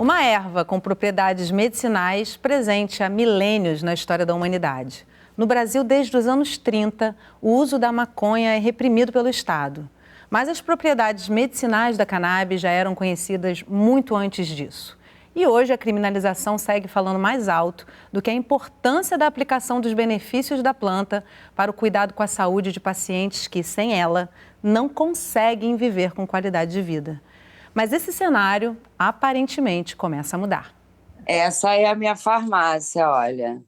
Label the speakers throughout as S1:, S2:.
S1: Uma erva com propriedades medicinais presente há milênios na história da humanidade. No Brasil, desde os anos 30, o uso da maconha é reprimido pelo Estado. Mas as propriedades medicinais da cannabis já eram conhecidas muito antes disso. E hoje a criminalização segue falando mais alto do que a importância da aplicação dos benefícios da planta para o cuidado com a saúde de pacientes que, sem ela, não conseguem viver com qualidade de vida. Mas esse cenário, aparentemente, começa a mudar.
S2: Essa é a minha farmácia, olha.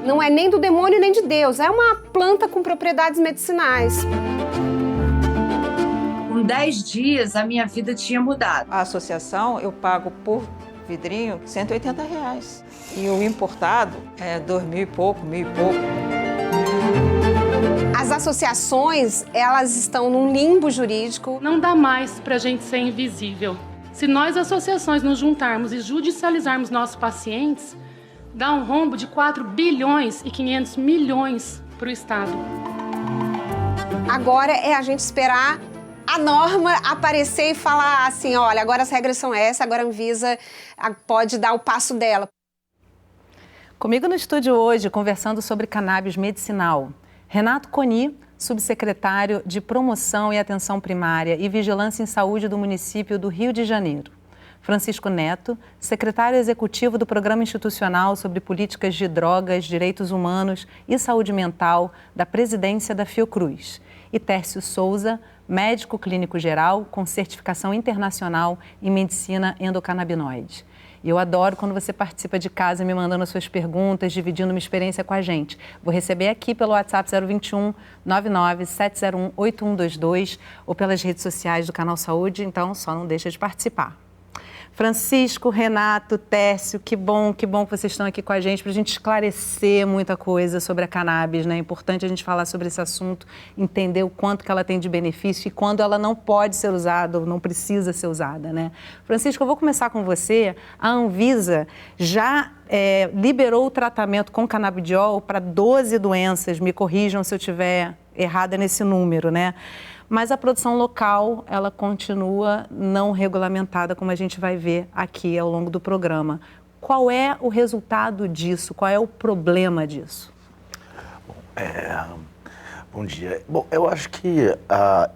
S3: Não é nem do demônio nem de Deus, é uma planta com propriedades medicinais.
S2: Com 10 dias, a minha vida tinha mudado.
S4: A associação, eu pago por vidrinho R$180. E o importado é 2.000 e pouco, 1.000 e pouco.
S3: As associações, elas estão num limbo jurídico.
S5: Não dá mais para a gente ser invisível. Se nós, associações, nos juntarmos e judicializarmos nossos pacientes, dá um rombo de 4 bilhões e 500 milhões para o Estado.
S3: Agora é a gente esperar a norma aparecer e falar assim, olha, agora as regras são essas, agora a Anvisa pode dar o passo dela.
S1: Comigo no estúdio hoje, conversando sobre cannabis medicinal, Renato Coni, subsecretário de Promoção e Atenção Primária e Vigilância em Saúde do município do Rio de Janeiro. Francisco Neto, secretário executivo do Programa Institucional sobre Políticas de Drogas, Direitos Humanos e Saúde Mental da Presidência da Fiocruz. E Tércio Souza, médico clínico geral com certificação internacional em medicina endocannabinoide. E eu adoro quando você participa de casa me mandando as suas perguntas, dividindo uma experiência com a gente. Vou receber aqui pelo WhatsApp 021 99 701 8122 ou pelas redes sociais do Canal Saúde, então só não deixa de participar. Francisco, Renato, Tércio, que bom que vocês estão aqui com a gente para a gente esclarecer muita coisa sobre a cannabis, né? É importante a gente falar sobre esse assunto, entender o quanto que ela tem de benefício e quando ela não pode ser usada ou não precisa ser usada, né? Francisco, eu vou começar com você. A Anvisa já liberou o tratamento com canabidiol para 12 doenças, me corrijam se eu estiver errada nesse número, né? Mas a produção local, ela continua não regulamentada, como a gente vai ver aqui ao longo do programa. Qual é o resultado disso? Qual é o problema disso?
S6: Bom dia. Bom, eu acho que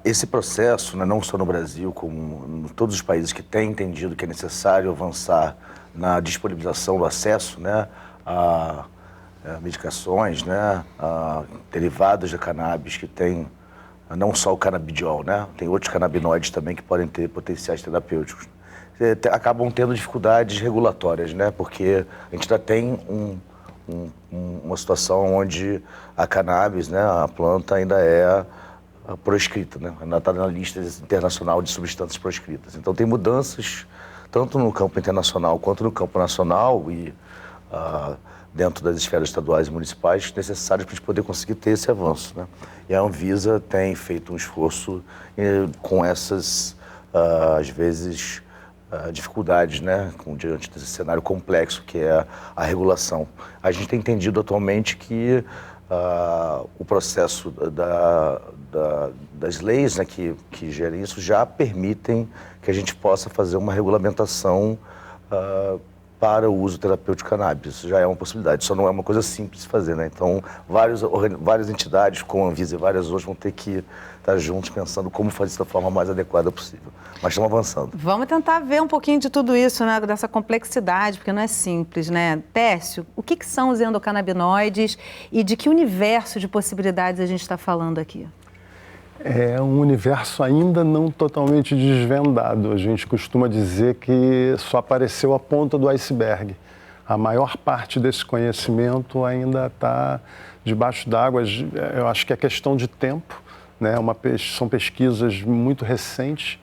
S6: esse processo, né, não só no Brasil, como em todos os países que têm entendido que é necessário avançar na disponibilização do acesso, né, a medicações, né, derivados da cannabis que tem não só o canabidiol, né? Tem outros canabinoides também que podem ter potenciais terapêuticos. Acabam tendo dificuldades regulatórias, né? Porque a gente já tem uma situação onde a cannabis, né, a planta ainda é proscrita, né? Ainda está na lista internacional de substâncias proscritas. Então tem mudanças tanto no campo internacional quanto no campo nacional e dentro das esferas estaduais e municipais necessários para a gente poder conseguir ter esse avanço, né? E a Anvisa tem feito um esforço com essas, às vezes, dificuldades, né? Diante desse cenário complexo que é a regulação. A gente tem entendido atualmente que o processo das leis, né, que gerem isso já permitem que a gente possa fazer uma regulamentação para o uso terapêutico de cannabis. Isso já é uma possibilidade, só não é uma coisa simples de fazer, né? Então, várias entidades, como a Anvisa e várias outras, vão ter que estar juntos pensando como fazer isso da forma mais adequada possível. Mas estamos avançando.
S1: Vamos tentar ver um pouquinho de tudo isso, né? Dessa complexidade, porque não é simples, né? Tércio, o que são os endocannabinoides e de que universo de possibilidades a gente está falando aqui?
S7: É um universo ainda não totalmente desvendado. A gente costuma dizer que só apareceu a ponta do iceberg. A maior parte desse conhecimento ainda está debaixo d'água. Eu acho que é questão de tempo, né? São pesquisas muito recentes.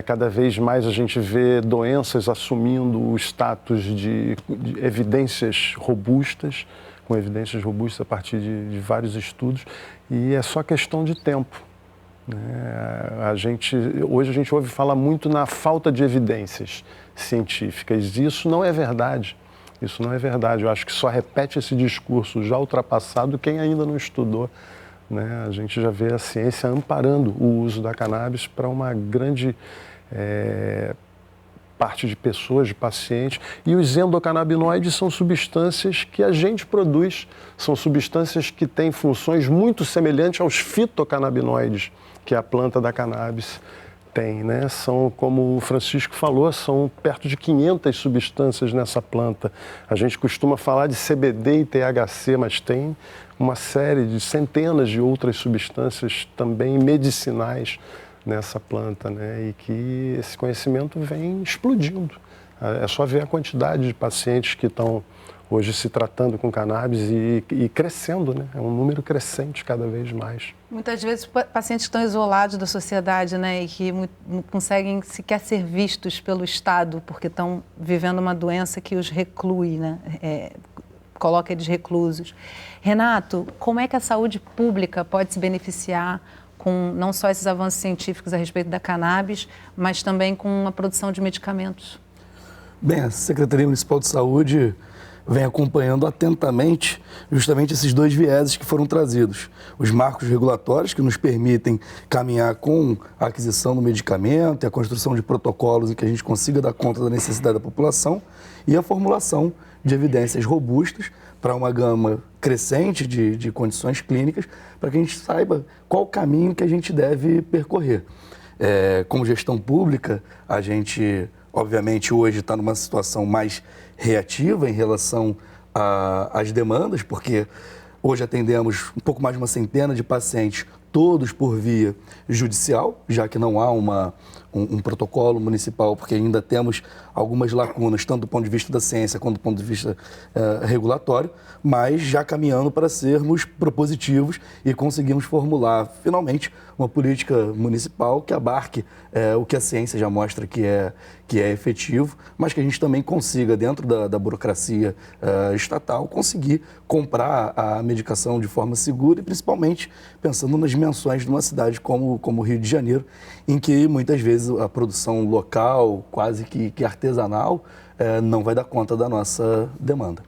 S7: Cada vez mais a gente vê doenças assumindo o status de evidências robustas, com evidências robustas a partir de vários estudos, e é só questão de tempo. Hoje a gente ouve falar muito na falta de evidências científicas. Isso não é verdade. Isso não é verdade. Eu acho que só repete esse discurso já ultrapassado quem ainda não estudou, né? A gente já vê a ciência amparando o uso da cannabis para uma grande parte de pessoas, de pacientes, e os endocannabinoides são substâncias que a gente produz, são substâncias que têm funções muito semelhantes aos fitocannabinoides que a planta da cannabis tem, né? São, como o Francisco falou, são perto de 500 substâncias nessa planta. A gente costuma falar de CBD e THC, mas tem uma série de centenas de outras substâncias também medicinais nessa planta, né? E que esse conhecimento vem explodindo. É só ver a quantidade de pacientes que estão hoje se tratando com cannabis e crescendo, né? É um número crescente cada vez mais.
S1: Muitas vezes pacientes que estão isolados da sociedade, né, e que não conseguem sequer ser vistos pelo Estado porque estão vivendo uma doença que os reclui, né? Coloca eles reclusos. Renato, como é que a saúde pública pode se beneficiar com não só esses avanços científicos a respeito da cannabis, mas também com a produção de medicamentos?
S8: Bem, a Secretaria Municipal de Saúde vem acompanhando atentamente justamente esses dois vieses que foram trazidos. Os marcos regulatórios que nos permitem caminhar com a aquisição do medicamento e a construção de protocolos em que a gente consiga dar conta da necessidade da população e a formulação de evidências robustas para uma gama crescente de condições clínicas para que a gente saiba qual o caminho que a gente deve percorrer. Como gestão pública, a gente, obviamente, hoje está numa situação mais reativa em relação às demandas, porque hoje atendemos um pouco mais de uma centena de pacientes, todos por via judicial, já que não há um protocolo municipal, porque ainda temos algumas lacunas, tanto do ponto de vista da ciência quanto do ponto de vista regulatório, mas já caminhando para sermos propositivos e conseguirmos formular, finalmente, uma política municipal que abarque o que a ciência já mostra que é efetivo, mas que a gente também consiga, dentro da burocracia estatal, conseguir comprar a medicação de forma segura e, principalmente, pensando nas dimensões de uma cidade como o Rio de Janeiro, em que, muitas vezes, a produção local, quase que artesanal, não vai dar conta da nossa demanda.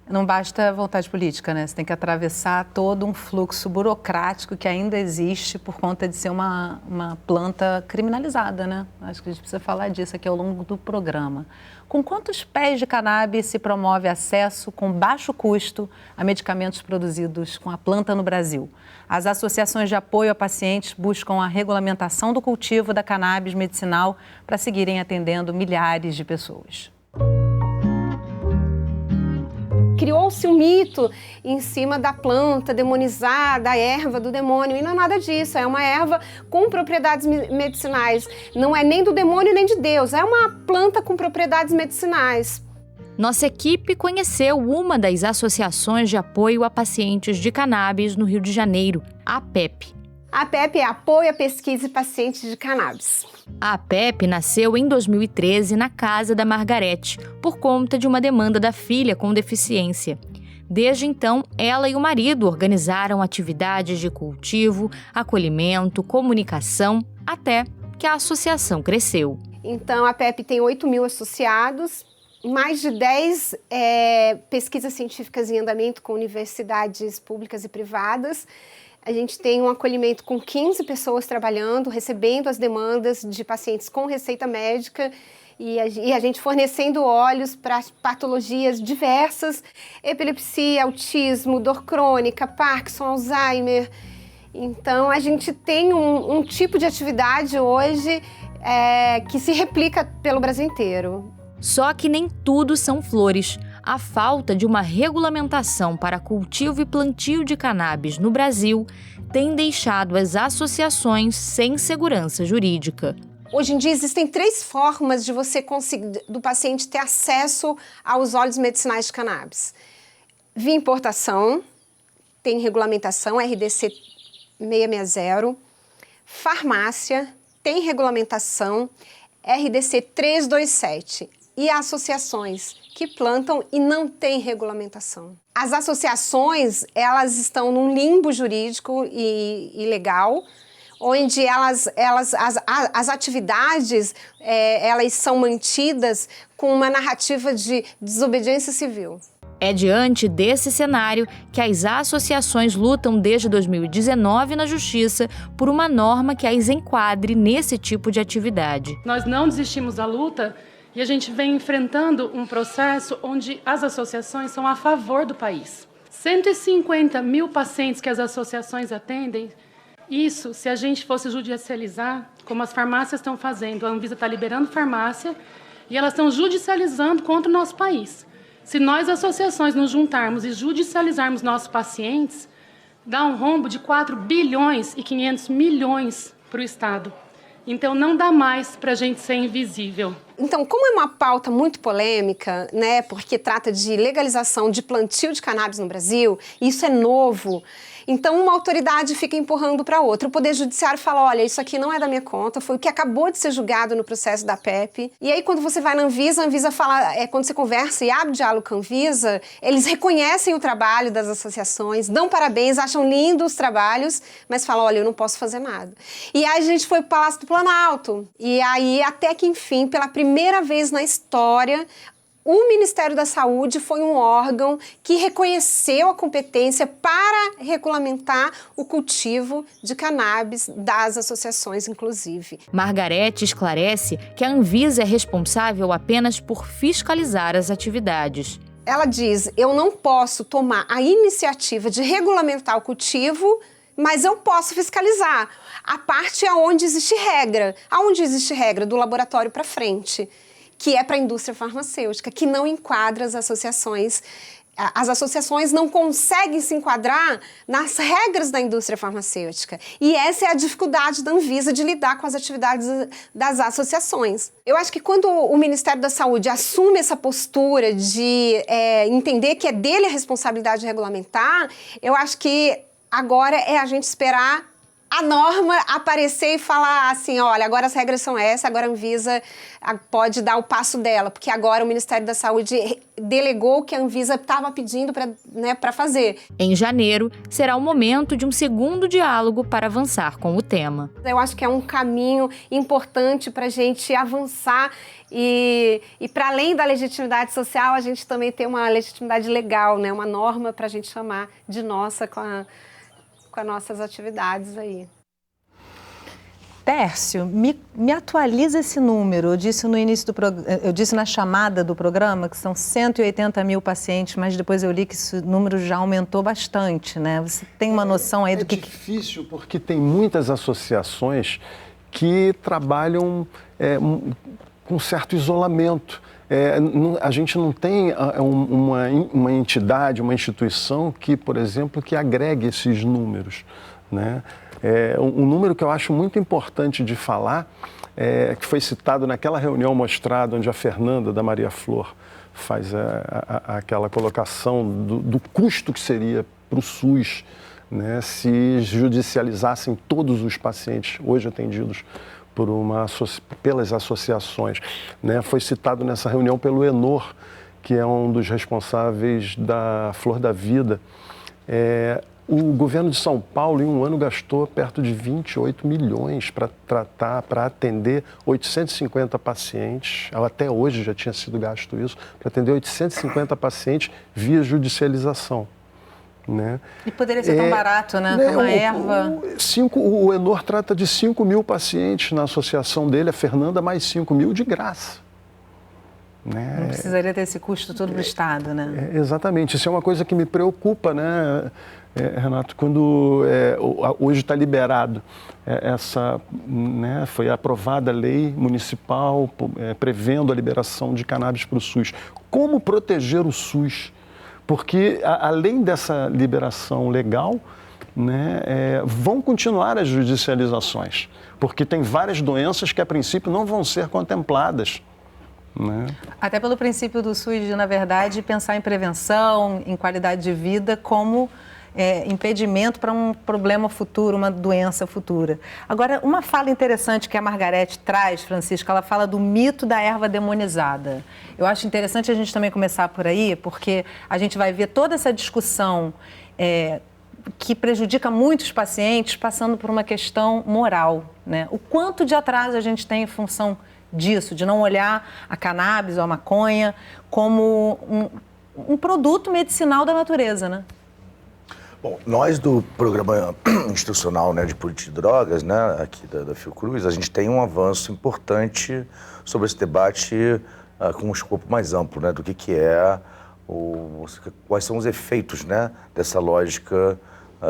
S1: Não basta vontade política, né? Você tem que atravessar todo um fluxo burocrático que ainda existe por conta de ser uma planta criminalizada, né? Acho que a gente precisa falar disso aqui ao longo do programa. Com quantos pés de cannabis se promove acesso com baixo custo a medicamentos produzidos com a planta no Brasil? As associações de apoio a pacientes buscam a regulamentação do cultivo da cannabis medicinal para seguirem atendendo milhares de pessoas.
S3: Criou-se um mito em cima da planta demonizada, a erva do demônio, e não é nada disso, é uma erva com propriedades medicinais, não é nem do demônio nem de Deus, é uma planta com propriedades medicinais.
S9: Nossa equipe conheceu uma das associações de apoio a pacientes de cannabis no Rio de Janeiro, a APEP.
S3: A APEP é Apoio à Pesquisa e Pacientes de Cannabis.
S9: A APEP nasceu em 2013 na casa da Margarete, por conta de uma demanda da filha com deficiência. Desde então, ela e o marido organizaram atividades de cultivo, acolhimento, comunicação, até que a associação cresceu.
S3: Então, a APEP tem 8 mil associados, mais de 10 pesquisas científicas em andamento com universidades públicas e privadas. A gente tem um acolhimento com 15 pessoas trabalhando, recebendo as demandas de pacientes com receita médica e a gente fornecendo óleos para patologias diversas, epilepsia, autismo, dor crônica, Parkinson, Alzheimer. Então, a gente tem um tipo de atividade hoje que se replica pelo Brasil inteiro.
S9: Só que nem tudo são flores. A falta de uma regulamentação para cultivo e plantio de cannabis no Brasil tem deixado as associações sem segurança jurídica.
S3: Hoje em dia existem 3 formas de você conseguir, do paciente ter acesso aos óleos medicinais de cannabis. Via importação, tem regulamentação, RDC 660. Farmácia, tem regulamentação, RDC 327. E associações que plantam e não têm regulamentação. As associações, elas estão num limbo jurídico e legal, onde as atividades elas são mantidas com uma narrativa de desobediência civil.
S9: É diante desse cenário que as associações lutam desde 2019 na Justiça por uma norma que as enquadre nesse tipo de atividade.
S5: Nós não desistimos da luta E a gente vem enfrentando um processo onde as associações são a favor do país. 150 mil pacientes que as associações atendem, isso, se a gente fosse judicializar, como as farmácias estão fazendo, a Anvisa está liberando farmácia e elas estão judicializando contra o nosso país. Se nós, associações, nos juntarmos e judicializarmos nossos pacientes, dá um rombo de 4 bilhões e 500 milhões para o Estado. Então, não dá mais para a gente ser invisível.
S3: Então, como é uma pauta muito polêmica, né, porque trata de legalização de plantio de cannabis no Brasil, isso é novo, então uma autoridade fica empurrando para outra. O Poder Judiciário fala, olha, isso aqui não é da minha conta, foi o que acabou de ser julgado no processo da PEP. E aí, quando você vai na Anvisa, a Anvisa fala, quando você conversa e abre diálogo com a Anvisa, eles reconhecem o trabalho das associações, dão parabéns, acham lindos os trabalhos, mas falam, olha, eu não posso fazer nada. E aí a gente foi para o Palácio do Planalto. E aí, até que enfim, pela primeira vez na história, o Ministério da Saúde foi um órgão que reconheceu a competência para regulamentar o cultivo de cannabis das associações, inclusive.
S9: Margarete esclarece que a Anvisa é responsável apenas por fiscalizar as atividades.
S3: Ela diz, eu não posso tomar a iniciativa de regulamentar o cultivo, mas eu posso fiscalizar. A parte é onde existe regra. Aonde existe regra? Do laboratório para frente, que é para a indústria farmacêutica, que não enquadra as associações. As associações não conseguem se enquadrar nas regras da indústria farmacêutica. E essa é a dificuldade da Anvisa de lidar com as atividades das associações. Eu acho que quando o Ministério da Saúde assume essa postura de entender que é dele a responsabilidade de regulamentar, eu acho que agora é a gente esperar a norma aparecer e falar assim, olha, agora as regras são essas, agora a Anvisa pode dar o passo dela, porque agora o Ministério da Saúde delegou o que a Anvisa estava pedindo para fazer.
S9: Em janeiro, será o momento de um segundo diálogo para avançar com o tema.
S3: Eu acho que é um caminho importante para a gente avançar e para além da legitimidade social, a gente também tem uma legitimidade legal, né? Uma norma para a gente chamar de nossa com as nossas atividades aí.
S1: Tércio, me atualiza esse número. Eu disse no início eu disse na chamada do programa que são 180 mil pacientes, mas depois eu li que esse número já aumentou bastante, né? Você tem uma noção aí do que... É
S7: difícil porque tem muitas associações que trabalham com certo isolamento. A gente não tem uma entidade, uma instituição que, por exemplo, que agregue esses números, né? Um número que eu acho muito importante de falar, que foi citado naquela reunião mostrada onde a Fernanda da Maria Flor faz aquela colocação do custo que seria para o SUS, né, se judicializassem todos os pacientes hoje atendidos pelas associações, né? Foi citado nessa reunião pelo Enor, que é um dos responsáveis da Flor da Vida. O governo de São Paulo, em um ano, gastou perto de 28 milhões para atender 850 pacientes. Até hoje já tinha sido gasto isso, para atender 850 pacientes via judicialização. Né?
S1: E poderia ser tão barato, né? Uma erva.
S7: O Enor trata de 5 mil pacientes na associação dele, a Fernanda mais 5 mil de graça. Né?
S1: Não precisaria ter esse custo todo para o Estado, né?
S7: Exatamente. Isso é uma coisa que me preocupa, né, Renato? Quando hoje está liberado né, foi aprovada a lei municipal prevendo a liberação de cannabis para o SUS. Como proteger o SUS? Porque, além dessa liberação legal, né, vão continuar as judicializações, porque tem várias doenças que, a princípio, não vão ser contempladas. Né?
S1: Até pelo princípio do SUS de, na verdade, pensar em prevenção, em qualidade de vida, como impedimento para um problema futuro, uma doença futura. Agora, uma fala interessante que a Margarete traz, Francisca, ela fala do mito da erva demonizada. Eu acho interessante a gente também começar por aí, porque a gente vai ver toda essa discussão que prejudica muitos pacientes passando por uma questão moral, né? O quanto de atraso a gente tem em função disso, de não olhar a cannabis ou a maconha como um produto medicinal da natureza, né?
S6: Bom, nós do Programa Institucional, né, de Política de Drogas, né, aqui da Fiocruz, a gente tem um avanço importante sobre esse debate com um escopo mais amplo, né, do que é, quais são os efeitos, né, dessa lógica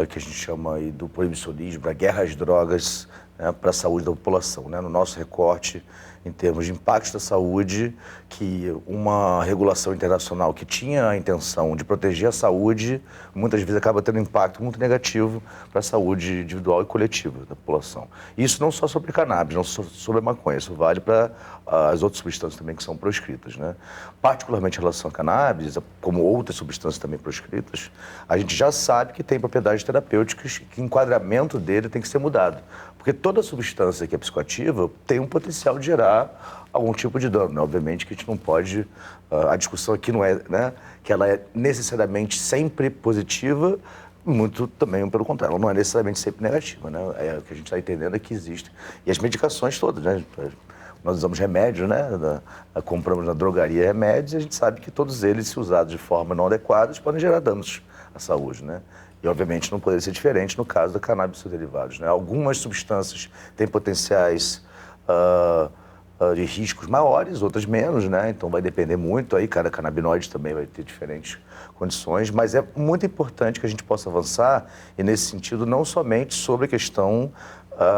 S6: que a gente chama aí do proibicionismo, da guerra às drogas, né, para a saúde da população, né, no nosso recorte em termos de impactos da saúde, que uma regulação internacional que tinha a intenção de proteger a saúde, muitas vezes acaba tendo um impacto muito negativo para a saúde individual e coletiva da população. Isso não só sobre cannabis, não só sobre a maconha, isso vale para as outras substâncias também que são proscritas, né? Particularmente em relação a cannabis, como outras substâncias também proscritas, a gente já sabe que tem propriedades terapêuticas, que o enquadramento dele tem que ser mudado. Porque toda substância que é psicoativa tem um potencial de gerar algum tipo de dano, né? Obviamente que a gente não pode... a discussão aqui não é, né, que ela é necessariamente sempre positiva, muito também pelo contrário, ela não é necessariamente sempre negativa, né? O que a gente está entendendo é que existe. E as medicações todas, né? Nós usamos remédios, né? Compramos na drogaria remédios e a gente sabe que todos eles, se usados de forma não adequada, podem gerar danos à saúde, né? E, obviamente, não poderia ser diferente no caso da cannabis e seus derivados, né? Algumas substâncias têm potenciais de riscos maiores, outras menos, né? Então, vai depender muito. Aí, cada canabinoide também vai ter diferentes condições. Mas é muito importante que a gente possa avançar, e, nesse sentido, não somente sobre a questão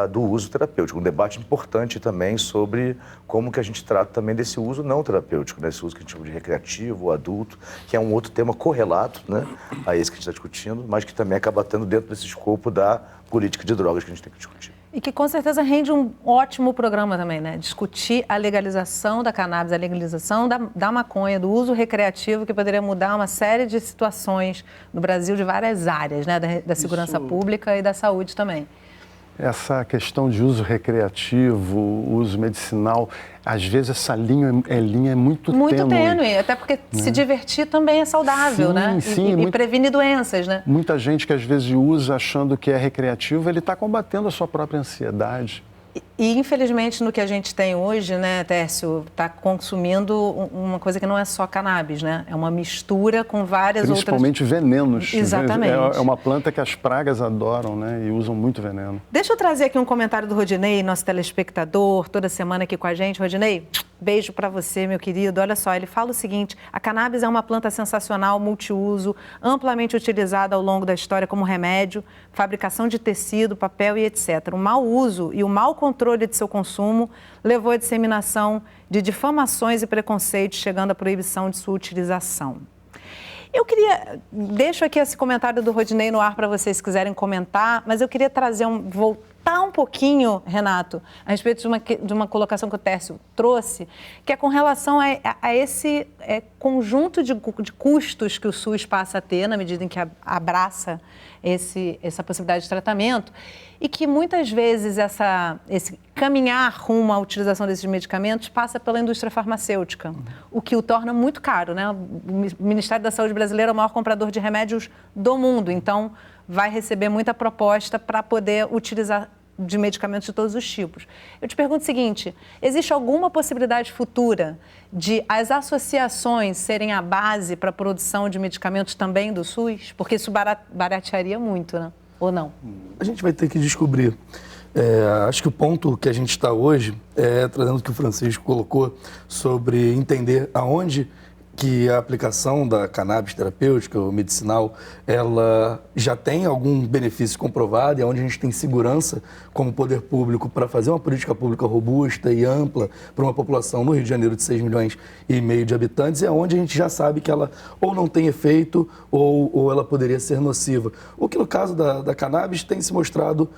S6: do uso terapêutico. Um debate importante também sobre como que a gente trata também desse uso não terapêutico, né? Esse uso que a gente chama de recreativo, adulto, que é um outro tema correlato, né, a esse que a gente está discutindo, mas que também acaba tendo dentro desse escopo da política de drogas que a gente tem que discutir.
S1: E que com certeza rende um ótimo programa também, né? Discutir a legalização da cannabis, a legalização da maconha, do uso recreativo, que poderia mudar uma série de situações no Brasil, de várias áreas, né? Da segurança pública e da saúde também.
S7: Essa questão de uso recreativo, uso medicinal, às vezes essa linha é muito tênue.
S1: Muito tênue, até porque se divertir também é saudável,
S7: sim,
S1: né?
S7: Sim,
S1: e previne doenças, né?
S7: Muita gente que às vezes usa achando que é recreativo, ele está combatendo a sua própria ansiedade.
S1: E, infelizmente, no que a gente tem hoje, né, Tércio, está consumindo uma coisa que não é só cannabis, né? É uma mistura com várias
S7: Principalmente
S1: outras...
S7: venenos.
S1: Exatamente.
S7: É uma planta que as pragas adoram, né? E usam muito veneno.
S1: Deixa eu trazer aqui um comentário do Rodinei, nosso telespectador, toda semana aqui com a gente. Rodinei, beijo para você, meu querido. Olha só, ele fala o seguinte: a cannabis é uma planta sensacional, multiuso, amplamente utilizada ao longo da história como remédio, fabricação de tecido, papel e etc. O mau uso e o mau controle de seu consumo levou à disseminação de difamações e preconceitos, chegando à proibição de sua utilização. Eu deixo aqui esse comentário do Rodinei no ar para vocês, se quiserem comentar, mas eu queria voltar um pouquinho, Renato, a respeito de uma colocação que o Tércio trouxe, que é com relação a esse conjunto de custos que o SUS passa a ter na medida em que abraça essa possibilidade de tratamento, e que muitas vezes esse caminhar rumo à utilização desses medicamentos passa pela indústria farmacêutica, o que o torna muito caro, né? O Ministério da Saúde brasileiro é o maior comprador de remédios do mundo, então vai receber muita proposta para poder utilizar de medicamentos de todos os tipos. Eu te pergunto o seguinte: existe alguma possibilidade futura de as associações serem a base para a produção de medicamentos também do SUS? Porque isso baratearia muito, né? Ou não?
S8: A gente vai ter que descobrir. Acho que o ponto que a gente está hoje trazendo o que o Francisco colocou sobre entender aonde que a aplicação da cannabis terapêutica ou medicinal, ela já tem algum benefício comprovado e onde a gente tem segurança como poder público para fazer uma política pública robusta e ampla para uma população no Rio de Janeiro de 6,5 milhões de habitantes, é onde a gente já sabe que ela ou não tem efeito ou ela poderia ser nociva. O que no caso da cannabis tem se mostrado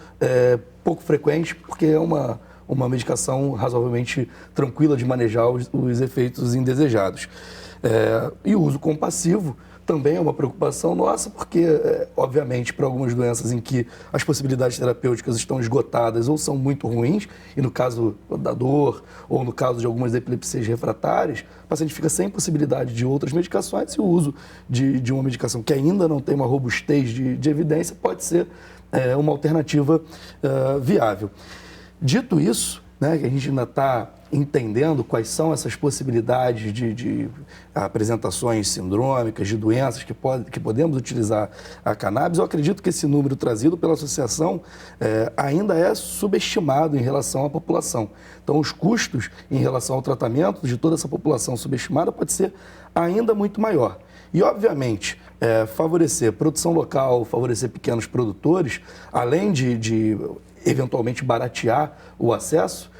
S8: pouco frequente, porque é uma medicação razoavelmente tranquila de manejar os efeitos indesejados. E o uso compassivo também é uma preocupação nossa, porque, obviamente, para algumas doenças em que as possibilidades terapêuticas estão esgotadas ou são muito ruins, e no caso da dor ou no caso de algumas epilepsias refratárias, o paciente fica sem possibilidade de outras medicações, e o uso de uma medicação que ainda não tem uma robustez de evidência pode ser uma alternativa viável. Dito isso, né, que a gente ainda está entendendo quais são essas possibilidades de apresentações sindrômicas, de doenças que podemos utilizar a cannabis. Eu acredito que esse número trazido pela associação ainda é subestimado em relação à população. Então, os custos em relação ao tratamento de toda essa população subestimada pode ser ainda muito maior. E, obviamente, favorecer produção local, favorecer pequenos produtores, além de eventualmente baratear o acesso,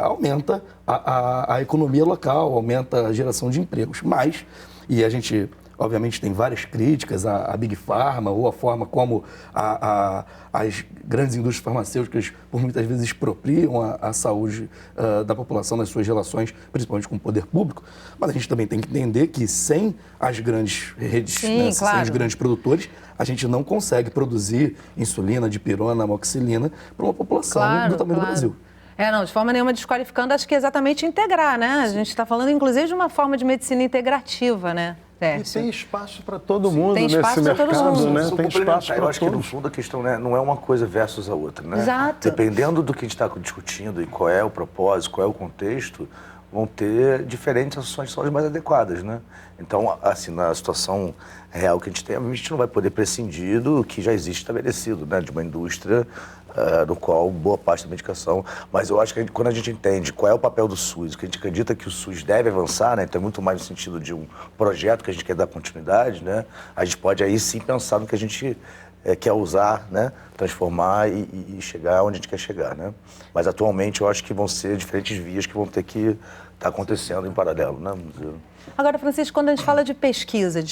S8: aumenta a economia local, aumenta a geração de empregos. Mas, e a gente, obviamente, tem várias críticas à Big Pharma ou à forma como as grandes indústrias farmacêuticas, por muitas vezes, expropriam a saúde da população nas suas relações, principalmente com o poder público. Mas a gente também tem que entender que sem as grandes redes,
S1: Sim,
S8: sem os grandes produtores, a gente não consegue produzir insulina, dipirona, amoxicilina para uma população do tamanho do Brasil.
S1: Não, de forma nenhuma desqualificando, acho que é exatamente integrar, né? A gente está falando, inclusive, de uma forma de medicina integrativa, né?
S7: E tem espaço para todo mundo
S1: tem
S7: nesse mercado, né? Tem espaço para
S6: Eu acho que, no fundo, a questão, né, não é uma coisa versus a outra, né?
S1: Exato.
S6: Dependendo do que a gente está discutindo e qual é o propósito, qual é o contexto, vão ter diferentes ações que são as mais adequadas, né? Então, assim, na situação real que a gente não vai poder prescindir do que já existe estabelecido, né? De uma indústria no qual boa parte da medicação... Mas eu acho que quando a gente entende qual é o papel do SUS, que a gente acredita que o SUS deve avançar, né? Então é muito mais no sentido de um projeto que a gente quer dar continuidade, né? A gente pode aí sim pensar no que a gente quer usar, né? Transformar e chegar onde a gente quer chegar, né? Mas atualmente eu acho que vão ser diferentes vias que vão ter que estar acontecendo em paralelo, né?
S1: Agora, Francisco, quando a gente fala de pesquisa,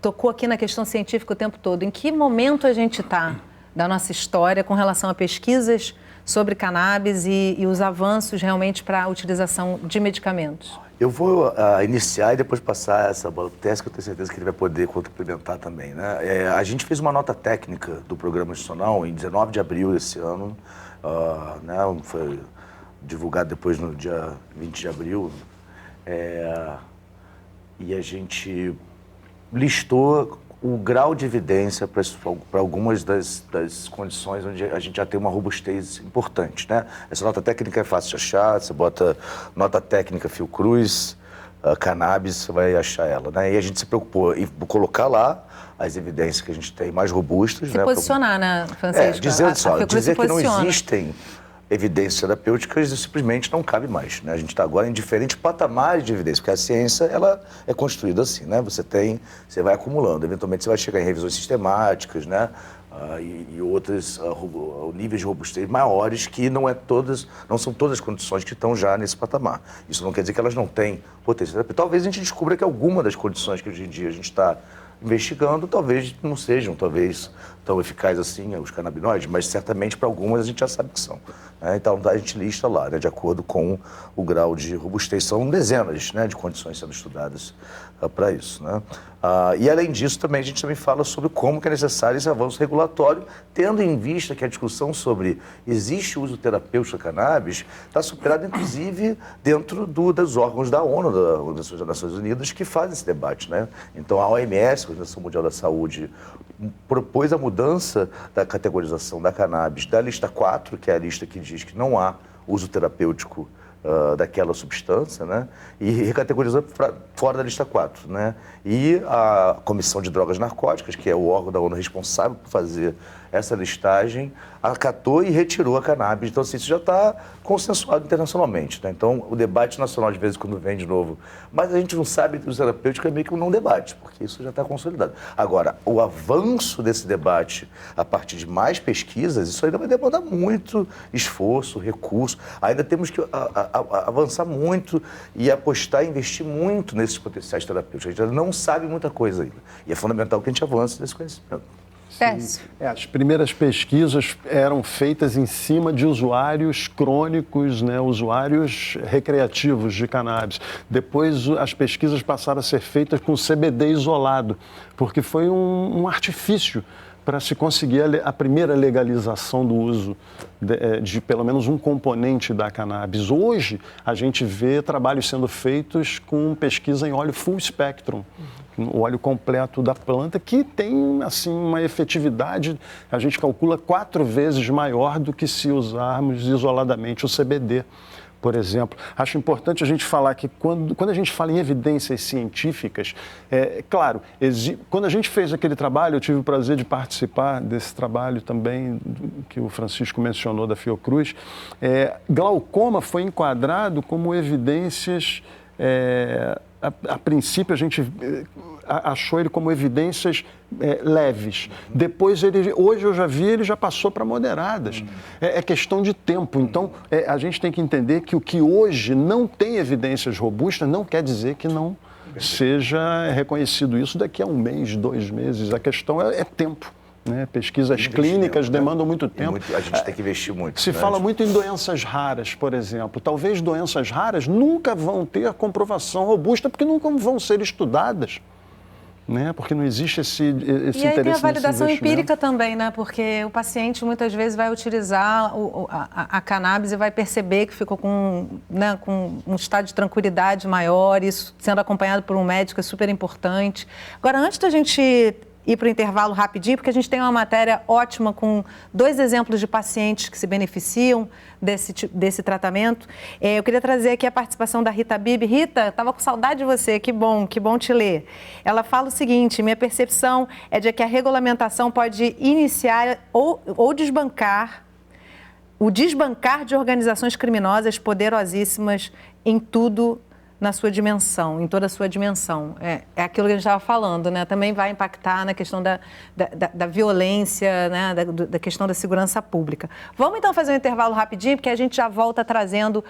S1: tocou aqui na questão científica o tempo todo, em que momento a gente está da nossa história com relação a pesquisas sobre cannabis e os avanços realmente para a utilização de medicamentos?
S6: Eu vou iniciar e depois passar essa bola para o Tess, que eu tenho certeza que ele vai poder complementar também, né? A gente fez uma nota técnica do Programa Nacional em 19 de abril desse ano, né? Foi divulgado depois no dia 20 de abril, e a gente listou o grau de evidência para algumas das condições onde a gente já tem uma robustez importante, né? Essa nota técnica é fácil de achar, você bota nota técnica Fiocruz, cannabis, você vai achar ela, né? E a gente se preocupou em colocar lá as evidências que a gente tem mais robustas.
S1: Se posicionar, né, Francisco?
S6: Dizer que não existem evidências terapêuticas simplesmente não cabe mais, né? A gente está agora em diferentes patamares de evidência, porque a ciência, ela é construída assim, né? Você vai acumulando, eventualmente você vai chegar em revisões sistemáticas, né? E outros níveis de robustez maiores que não são todas as condições que estão já nesse patamar. Isso não quer dizer que elas não têm potência terapêutica. Talvez a gente descubra que alguma das condições que hoje em dia a gente está investigando, talvez não sejam, tão eficazes assim, os canabinoides, mas certamente para algumas a gente já sabe que são, né? Então a gente lista lá, né, de acordo com o grau de robustez. São dezenas, né, de condições sendo estudadas para isso, né? E além disso, a gente também fala sobre como que é necessário esse avanço regulatório, tendo em vista que a discussão sobre existe uso terapêutico da cannabis está superada, inclusive, dentro dos órgãos da ONU, da Organização das Nações Unidas, que fazem esse debate, né? Então a OMS, a Organização Mundial da Saúde, propôs a mudança da categorização da cannabis da lista 4, que é a lista que diz que não há uso terapêutico daquela substância, né? E recategorizou fora da lista 4, né? E a Comissão de Drogas Narcóticas, que é o órgão da ONU responsável por fazer essa listagem, acatou e retirou a cannabis. Então, assim, isso já está consensuado internacionalmente, né? Então, o debate nacional, de vez em quando, vem de novo. Mas a gente não sabe que o terapêutico é meio que um não debate, porque isso já está consolidado. Agora, o avanço desse debate a partir de mais pesquisas, isso ainda vai demandar muito esforço, recurso. Ainda temos que avançar muito e apostar e investir muito nesses potenciais terapêuticos. A gente ainda não sabe muita coisa ainda. E é fundamental que a gente avance nesse conhecimento.
S7: As primeiras pesquisas eram feitas em cima de usuários crônicos, né, usuários recreativos de cannabis. Depois as pesquisas passaram a ser feitas com CBD isolado, porque foi um artifício para se conseguir a primeira legalização do uso de pelo menos um componente da cannabis. Hoje, a gente vê trabalhos sendo feitos com pesquisa em óleo full spectrum, o óleo completo da planta, que tem assim, uma efetividade, a gente calcula 4 vezes maior do que se usarmos isoladamente o CBD. Por exemplo, acho importante a gente falar que quando a gente fala em evidências científicas, claro, quando a gente fez aquele trabalho, eu tive o prazer de participar desse trabalho também, que o Francisco mencionou, da Fiocruz, glaucoma foi enquadrado como evidências, a princípio a gente achou ele como evidências leves. Depois, hoje eu já vi, ele já passou para moderadas. É questão de tempo. Então, a gente tem que entender que o que hoje não tem evidências robustas não quer dizer que não seja reconhecido isso daqui a 1 mês, 2 meses. A questão é tempo. Né? Pesquisas clínicas demandam muito tempo.
S6: A gente tem que investir muito.
S7: Se fala muito em doenças raras, por exemplo. Talvez doenças raras nunca vão ter comprovação robusta porque nunca vão ser estudadas. Né? Porque não existe esse interesse.
S1: E aí tem a validação empírica também, né? Porque o paciente muitas vezes vai utilizar a cannabis e vai perceber que ficou com um estado de tranquilidade maior, isso sendo acompanhado por um médico é super importante. Agora, antes da gente ir para o intervalo rapidinho, porque a gente tem uma matéria ótima com 2 exemplos de pacientes que se beneficiam desse tratamento. Eu queria trazer aqui a participação da Rita Bibi. Rita, estava com saudade de você, que bom te ler. Ela fala o seguinte: minha percepção é de que a regulamentação pode iniciar ou desbancar de organizações criminosas poderosíssimas em tudo na sua dimensão, em toda a sua dimensão. É aquilo que a gente estava falando, né? Também vai impactar na questão da violência, né? Da questão da segurança pública. Vamos então fazer um intervalo rapidinho, porque a gente já volta trazendo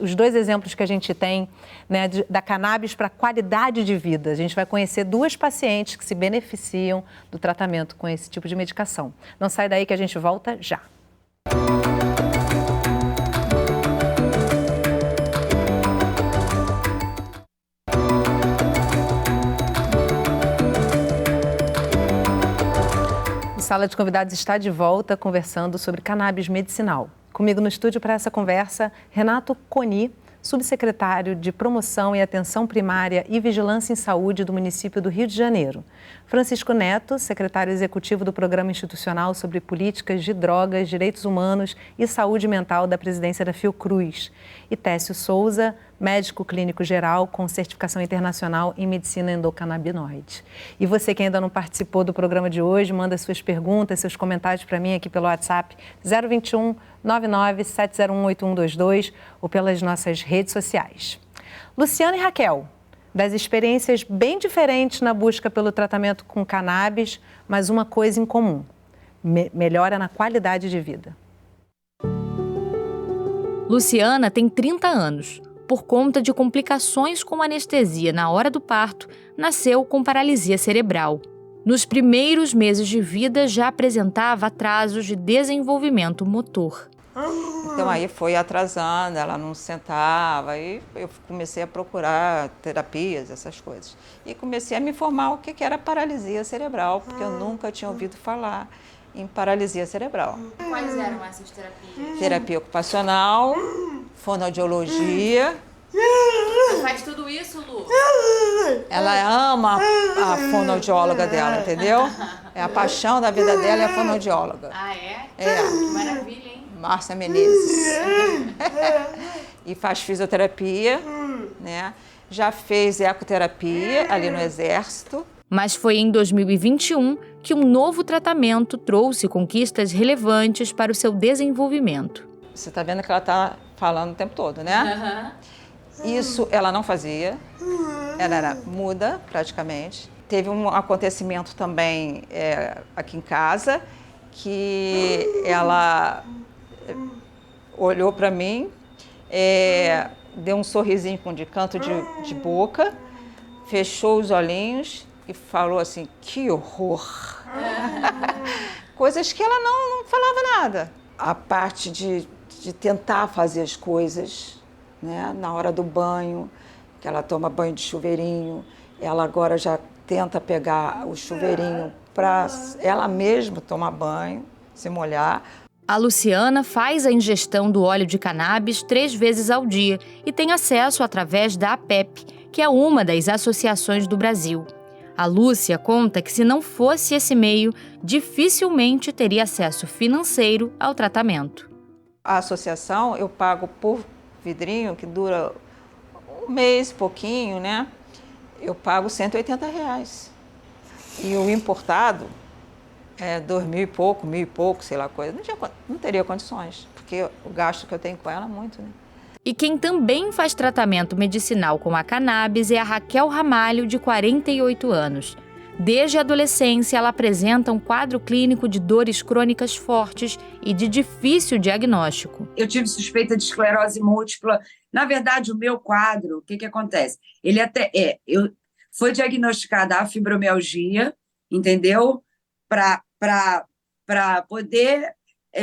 S1: os 2 exemplos que a gente tem, né? Da cannabis para qualidade de vida. A gente vai conhecer 2 pacientes que se beneficiam do tratamento com esse tipo de medicação. Não sai daí que a gente volta já. Sala de Convidados está de volta conversando sobre cannabis medicinal. Comigo no estúdio para essa conversa, Renato Coni, subsecretário de Promoção e Atenção Primária e Vigilância em Saúde do município do Rio de Janeiro. Francisco Neto, secretário executivo do Programa Institucional sobre Políticas de Drogas, Direitos Humanos e Saúde Mental da Presidência da Fiocruz. E Técio Souza, médico clínico geral com certificação internacional em medicina endocannabinoide. E você que ainda não participou do programa de hoje, manda suas perguntas, seus comentários para mim aqui pelo WhatsApp 021 99 701 8122 ou pelas nossas redes sociais. Luciana e Raquel, das experiências bem diferentes na busca pelo tratamento com cannabis, mas uma coisa em comum: melhora na qualidade de vida.
S9: Luciana tem 30 anos. Por conta de complicações com anestesia na hora do parto, nasceu com paralisia cerebral. Nos primeiros meses de vida já apresentava atrasos de desenvolvimento motor.
S4: Então aí foi atrasando, ela não sentava, e eu comecei a procurar terapias, essas coisas. E comecei a me informar o que era paralisia cerebral, porque eu nunca tinha ouvido falar em paralisia cerebral.
S9: Quais eram essas terapias?
S4: Terapia ocupacional, fonoaudiologia.
S9: Você faz tudo isso, Lu?
S4: Ela ama a fonoaudióloga dela, entendeu? É a paixão da vida dela, é a fonoaudióloga.
S9: Ah, é?
S4: É.
S9: Que maravilha, hein?
S4: Márcia Menezes. E faz fisioterapia, né? Já fez ecoterapia ali no Exército.
S9: Mas foi em 2021 que um novo tratamento trouxe conquistas relevantes para o seu desenvolvimento.
S4: Você está vendo que ela está falando o tempo todo, né? Isso ela não fazia, ela era muda praticamente. Teve um acontecimento também aqui em casa, que ela olhou para mim, deu um sorrisinho de canto de boca, fechou os olhinhos e falou assim: que horror! Coisas que ela não falava nada. A parte de tentar fazer as coisas, né? Na hora do banho, que ela toma banho de chuveirinho, ela agora já tenta pegar o chuveirinho para ela mesma tomar banho, se molhar.
S9: A Luciana faz a ingestão do óleo de cannabis 3 vezes ao dia e tem acesso através da APEP, que é uma das associações do Brasil. A Lúcia conta que se não fosse esse meio, dificilmente teria acesso financeiro ao tratamento.
S4: A associação eu pago por vidrinho, que dura um mês, pouquinho, né? Eu pago R$180. E o importado é 2.000 e pouco, 1.000 e pouco, sei lá, coisa. Não teria condições, porque o gasto que eu tenho com ela é muito, né?
S9: E quem também faz tratamento medicinal com a cannabis é a Raquel Ramalho, de 48 anos. Desde a adolescência, ela apresenta um quadro clínico de dores crônicas fortes e de difícil diagnóstico.
S2: Eu tive suspeita de esclerose múltipla. Na verdade, o meu quadro, o que acontece? Ele foi diagnosticada a fibromialgia, entendeu? Para poder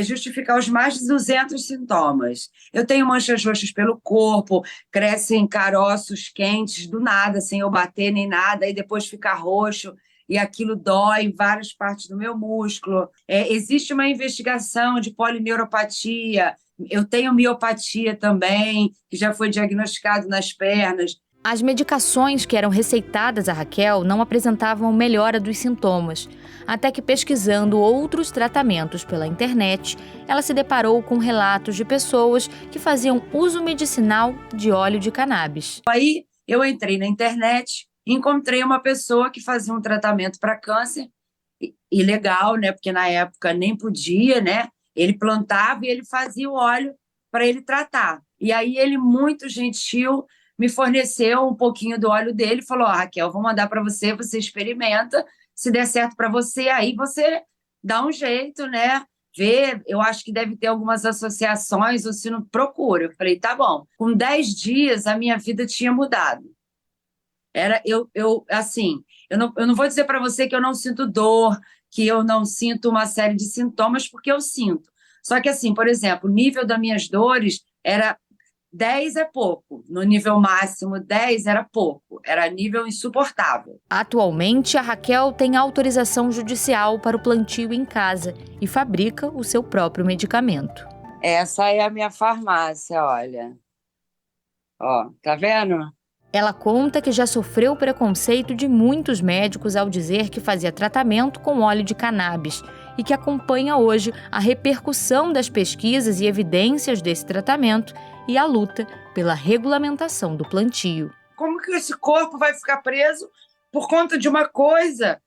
S2: justificar os mais de 200 sintomas. Eu tenho manchas roxas pelo corpo, crescem caroços quentes do nada, sem eu bater nem nada, e depois fica roxo, e aquilo dói em várias partes do meu músculo. Existe uma investigação de polineuropatia, eu tenho miopatia também, que já foi diagnosticado nas pernas.
S9: As medicações que eram receitadas a Raquel não apresentavam melhora dos sintomas, até que, pesquisando outros tratamentos pela internet, ela se deparou com relatos de pessoas que faziam uso medicinal de óleo de cannabis.
S2: Aí eu entrei na internet, encontrei uma pessoa que fazia um tratamento para câncer, ilegal, né? Porque na época nem podia, né? Ele plantava e ele fazia o óleo para ele tratar. E aí ele, muito gentil, me forneceu um pouquinho do óleo dele e falou: Raquel, vou mandar para você, você experimenta, se der certo para você, aí você dá um jeito, né? Vê, eu acho que deve ter algumas associações, ou se não, procura. Eu falei, tá bom. Com 10 dias, a minha vida tinha mudado. Eu não vou dizer para você que eu não sinto dor, que eu não sinto uma série de sintomas, porque eu sinto. Só que, assim, por exemplo, o nível das minhas dores era 10 é pouco, no nível máximo 10 era pouco, era nível insuportável.
S9: Atualmente, a Raquel tem autorização judicial para o plantio em casa e fabrica o seu próprio medicamento.
S2: Essa é a minha farmácia, olha. Ó, tá vendo?
S9: Ela conta que já sofreu preconceito de muitos médicos ao dizer que fazia tratamento com óleo de cannabis e que acompanha hoje a repercussão das pesquisas e evidências desse tratamento e a luta pela regulamentação do plantio.
S2: Como que esse corpo vai ficar preso por conta de uma coisa?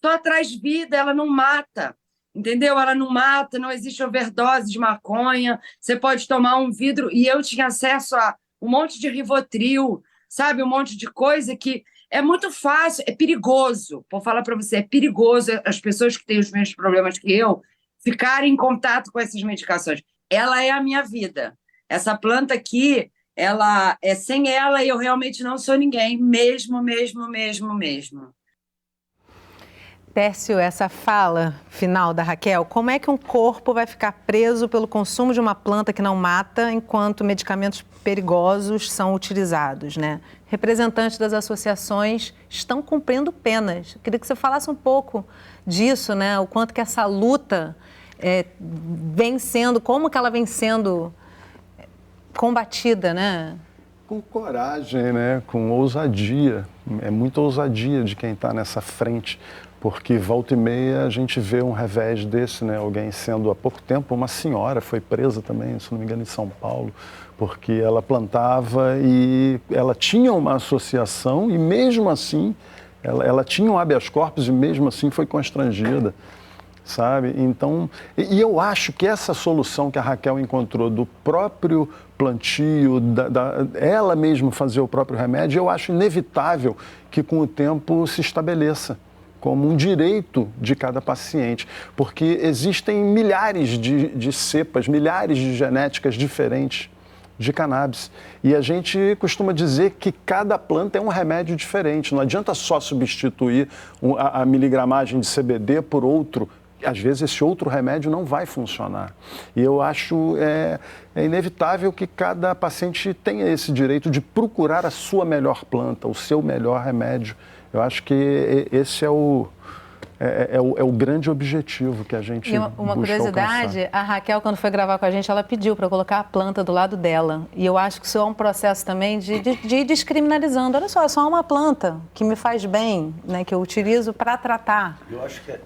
S2: Só traz vida, ela não mata, entendeu? Ela não mata, não existe overdose de maconha, você pode tomar um vidro, e eu tinha acesso a um monte de Rivotril, sabe? Um monte de coisa que é muito fácil, é perigoso. Vou falar para você, é perigoso as pessoas que têm os mesmos problemas que eu ficarem em contato com essas medicações. Ela é a minha vida. Essa planta aqui, sem ela eu realmente não sou ninguém, mesmo.
S1: Tércio, essa fala final da Raquel, como é que um corpo vai ficar preso pelo consumo de uma planta que não mata enquanto medicamentos perigosos são utilizados, né? Representantes das associações estão cumprindo penas. Queria que você falasse um pouco disso, né? O quanto que essa luta vem sendo, como que ela vem sendo combatida, né?
S7: Com coragem, né? Com ousadia. É muita ousadia de quem está nessa frente. Porque volta e meia a gente vê um revés desse, né? Alguém sendo, há pouco tempo, uma senhora foi presa também, se não me engano, em São Paulo, porque ela plantava e ela tinha uma associação e mesmo assim, ela tinha um habeas corpus e mesmo assim foi constrangida, sabe? Então, e eu acho que essa solução que a Raquel encontrou do próprio plantio, ela mesma fazer o próprio remédio, eu acho inevitável que com o tempo se estabeleça como um direito de cada paciente, porque existem milhares de cepas, milhares de genéticas diferentes de cannabis. E a gente costuma dizer que cada planta é um remédio diferente, não adianta só substituir a miligramagem de CBD por outro, às vezes esse outro remédio não vai funcionar. E eu acho inevitável que cada paciente tenha esse direito de procurar a sua melhor planta, o seu melhor remédio. Eu acho que esse é o é o grande objetivo que a gente
S1: E uma curiosidade,
S7: alcançar.
S1: A Raquel, quando foi gravar com a gente, ela pediu para colocar a planta do lado dela. E eu acho que isso é um processo também de ir descriminalizando. Olha só, é só uma planta que me faz bem, né, que eu utilizo para tratar.
S6: Eu acho que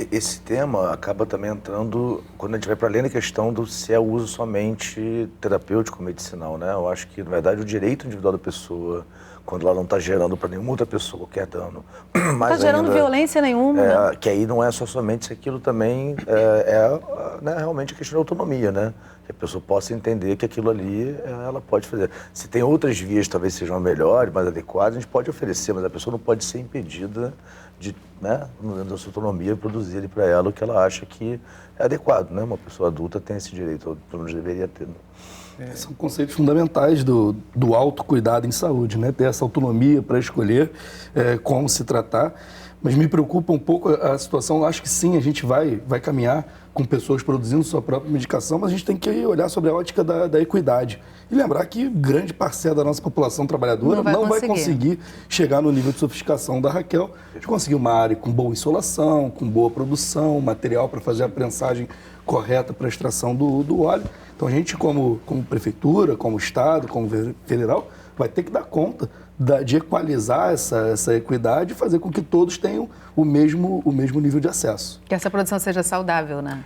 S6: esse tema acaba também entrando quando a gente vai para além da questão do se é uso somente terapêutico medicinal, né? Eu acho que, na verdade, o direito individual da pessoa, quando ela não está gerando para nenhuma outra pessoa qualquer dano.
S1: Não está gerando violência nenhuma, né?
S6: Que aí não é só somente se aquilo também né, realmente a questão da autonomia, né? Que a pessoa possa entender que aquilo ali ela pode fazer. Se tem outras vias, talvez sejam melhores, mais adequadas, a gente pode oferecer, mas a pessoa não pode ser impedida de, né, da sua autonomia, produzir ali para ela o que ela acha que é adequado, né? Uma pessoa adulta tem esse direito, ou pelo menos deveria ter.
S8: São conceitos fundamentais do autocuidado em saúde, né? Ter essa autonomia para escolher como se tratar. Mas me preocupa um pouco a situação. Eu acho que sim, a gente vai caminhar com pessoas produzindo sua própria medicação, mas a gente tem que olhar sobre a ótica da equidade. E lembrar que grande parcela da nossa população trabalhadora não vai conseguir chegar no nível de sofisticação da Raquel, de conseguir uma área com boa insolação, com boa produção, material para fazer a prensagem correta para a extração do óleo. Então a gente, como prefeitura, como Estado, como federal, vai ter que dar conta de equalizar essa equidade e fazer com que todos tenham o mesmo nível de acesso.
S1: Que essa produção seja saudável, né?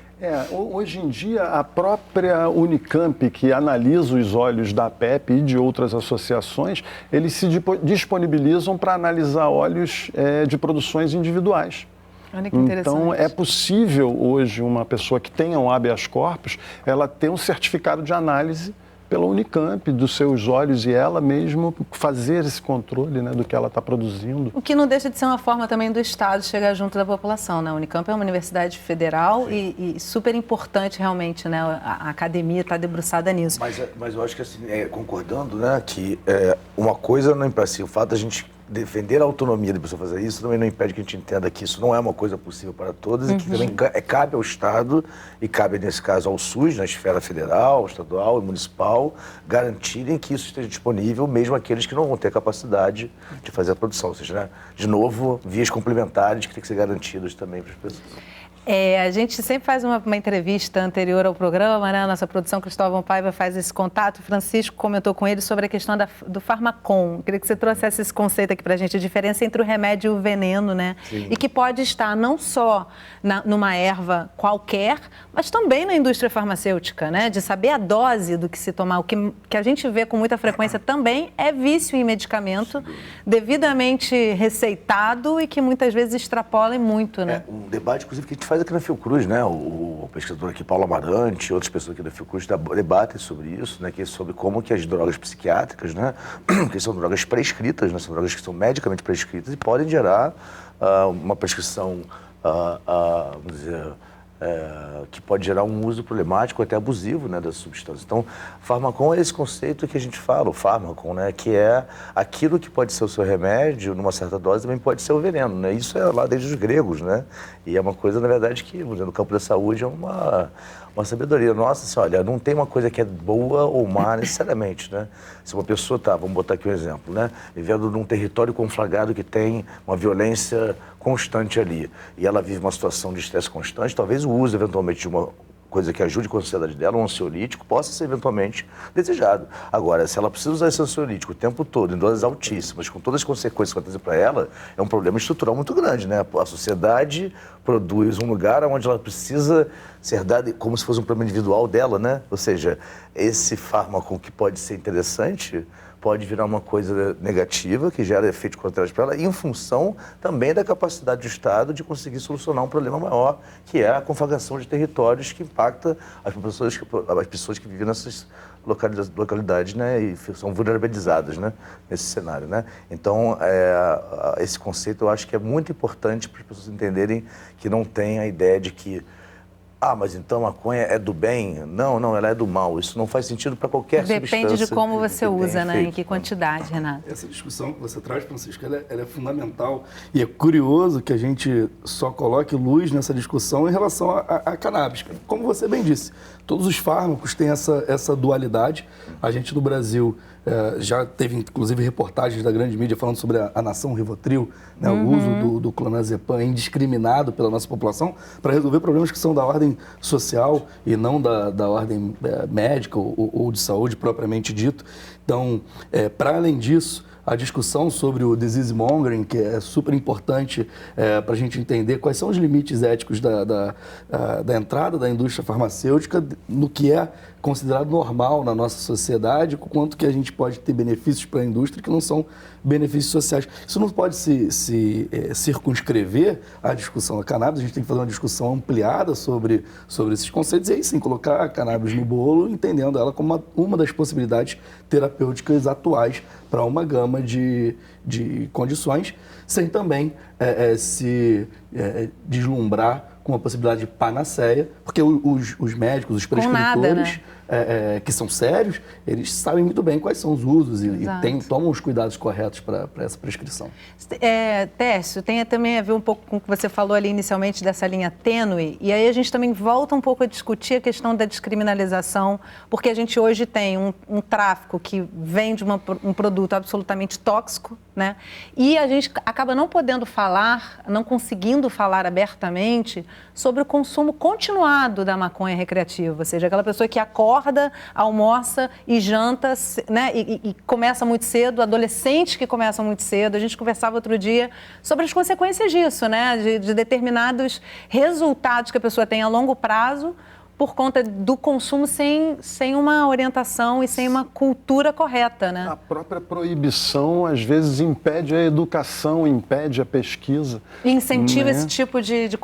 S7: Hoje em dia, a própria Unicamp, que analisa os óleos da APEP e de outras associações, eles se disponibilizam para analisar óleos de produções individuais.
S1: Olha que interessante.
S7: Então, é possível hoje uma pessoa que tenha um habeas corpus, ela ter um certificado de análise pela Unicamp, dos seus óleos, e ela mesmo fazer esse controle, né, do que ela está produzindo.
S1: O que não deixa de ser uma forma também do Estado chegar junto da população, né? A Unicamp é uma universidade federal e super importante realmente, né? A academia está debruçada nisso.
S6: Mas eu acho que, assim, concordando, né, que uma coisa não impede, assim, o fato da gente defender a autonomia da pessoa fazer isso também não impede que a gente entenda que isso não é uma coisa possível para todas e que também cabe ao Estado e cabe, nesse caso, ao SUS, na esfera federal, estadual e municipal, garantirem que isso esteja disponível, mesmo aqueles que não vão ter capacidade de fazer a produção. Ou seja, né, de novo, vias complementares que têm que ser garantidas também para as pessoas.
S1: A gente sempre faz uma entrevista anterior ao programa, né? A nossa produção Cristóvão Paiva faz esse contato. O Francisco comentou com ele sobre a questão do Farmacon. Queria que você trouxesse esse conceito aqui para a gente, a diferença entre o remédio e o veneno, né? Sim. E que pode estar não só numa erva qualquer, mas também na indústria farmacêutica, né? De saber a dose do que se tomar. O que a gente vê com muita frequência também é vício em medicamento, devidamente receitado e que muitas vezes extrapola muito, né?
S6: Um debate, inclusive, que a gente faz aqui na Fiocruz, né? O pesquisador aqui, Paulo Amarante, outras pessoas aqui da Fiocruz debatem sobre isso, né? Que é sobre como que as drogas psiquiátricas, né? Que são drogas prescritas, né? São drogas que são medicamente prescritas e podem gerar uma prescrição, vamos dizer, que pode gerar um uso problemático, até abusivo, né, das substâncias. Então, Farmacon é esse conceito que a gente fala, o Farmacon, né, que é aquilo que pode ser o seu remédio, numa certa dose, também pode ser o veneno, né? Isso é lá desde os gregos, né? E é uma coisa, na verdade, que no campo da saúde é uma sabedoria nossa, assim, olha, não tem uma coisa que é boa ou má necessariamente, né? Se uma pessoa vamos botar aqui um exemplo, né? Vivendo num território conflagrado que tem uma violência constante ali, e ela vive uma situação de estresse constante, talvez o uso, eventualmente, de uma coisa que ajude com a ansiedade dela, um ansiolítico, possa ser eventualmente desejado. Agora, se ela precisa usar esse ansiolítico o tempo todo, em doses altíssimas, com todas as consequências que acontecem para ela, é um problema estrutural muito grande, né? A sociedade produz um lugar onde ela precisa ser dada como se fosse um problema individual dela, né? Ou seja, esse fármaco que pode ser interessante pode virar uma coisa negativa, que gera efeitos colaterais para ela, em função também da capacidade do Estado de conseguir solucionar um problema maior, que é a conflagração de territórios que impacta as pessoas que vivem nessas localidades, né, e são vulnerabilizadas, né, nesse cenário, né. Então, esse conceito eu acho que é muito importante para as pessoas entenderem que não tem a ideia de que mas então a maconha é do bem? Não, ela é do mal. Isso não faz sentido para qualquer substância.
S1: Depende de como você usa, né?
S6: Efeito.
S1: Em que quantidade, Renato.
S8: Essa discussão que você traz, Francisco, ela é fundamental. E é curioso que a gente só coloque luz nessa discussão em relação a cannabis. Como você bem disse, todos os fármacos têm essa dualidade. A gente no Brasil já teve, inclusive, reportagens da grande mídia falando sobre a nação Rivotril, né, o uso do clonazepam indiscriminado pela nossa população para resolver problemas que são da ordem social e não da ordem médica ou de saúde propriamente dito. Então, para além disso, a discussão sobre o disease mongering, que é super importante para a gente entender quais são os limites éticos da entrada da indústria farmacêutica no que é considerado normal na nossa sociedade, quanto que a gente pode ter benefícios para a indústria que não são benefícios sociais. Isso não pode se circunscrever à discussão da cannabis, a gente tem que fazer uma discussão ampliada sobre esses conceitos e aí sim colocar a cannabis no bolo, entendendo ela como uma das possibilidades terapêuticas atuais para uma gama de condições, sem também se deslumbrar com a possibilidade de panaceia, porque os médicos, os prescritores, que são sérios, eles sabem muito bem quais são os usos e tomam os cuidados corretos para essa prescrição.
S1: Tércio, tem também a ver um pouco com o que você falou ali inicialmente dessa linha tênue, e aí a gente também volta um pouco a discutir a questão da descriminalização, porque a gente hoje tem um tráfico que vende um produto absolutamente tóxico, né? E a gente acaba não podendo falar, não conseguindo falar abertamente sobre o consumo continuado da maconha recreativa, ou seja, aquela pessoa que acorda, almoça e janta, né? E começa muito cedo, adolescentes que começam muito cedo. A gente conversava outro dia sobre as consequências disso, né? De determinados resultados que a pessoa tem a longo prazo por conta do consumo sem uma orientação e sem uma cultura correta, né?
S7: A própria proibição, às vezes, impede a educação, impede a pesquisa.
S1: E incentiva esse tipo de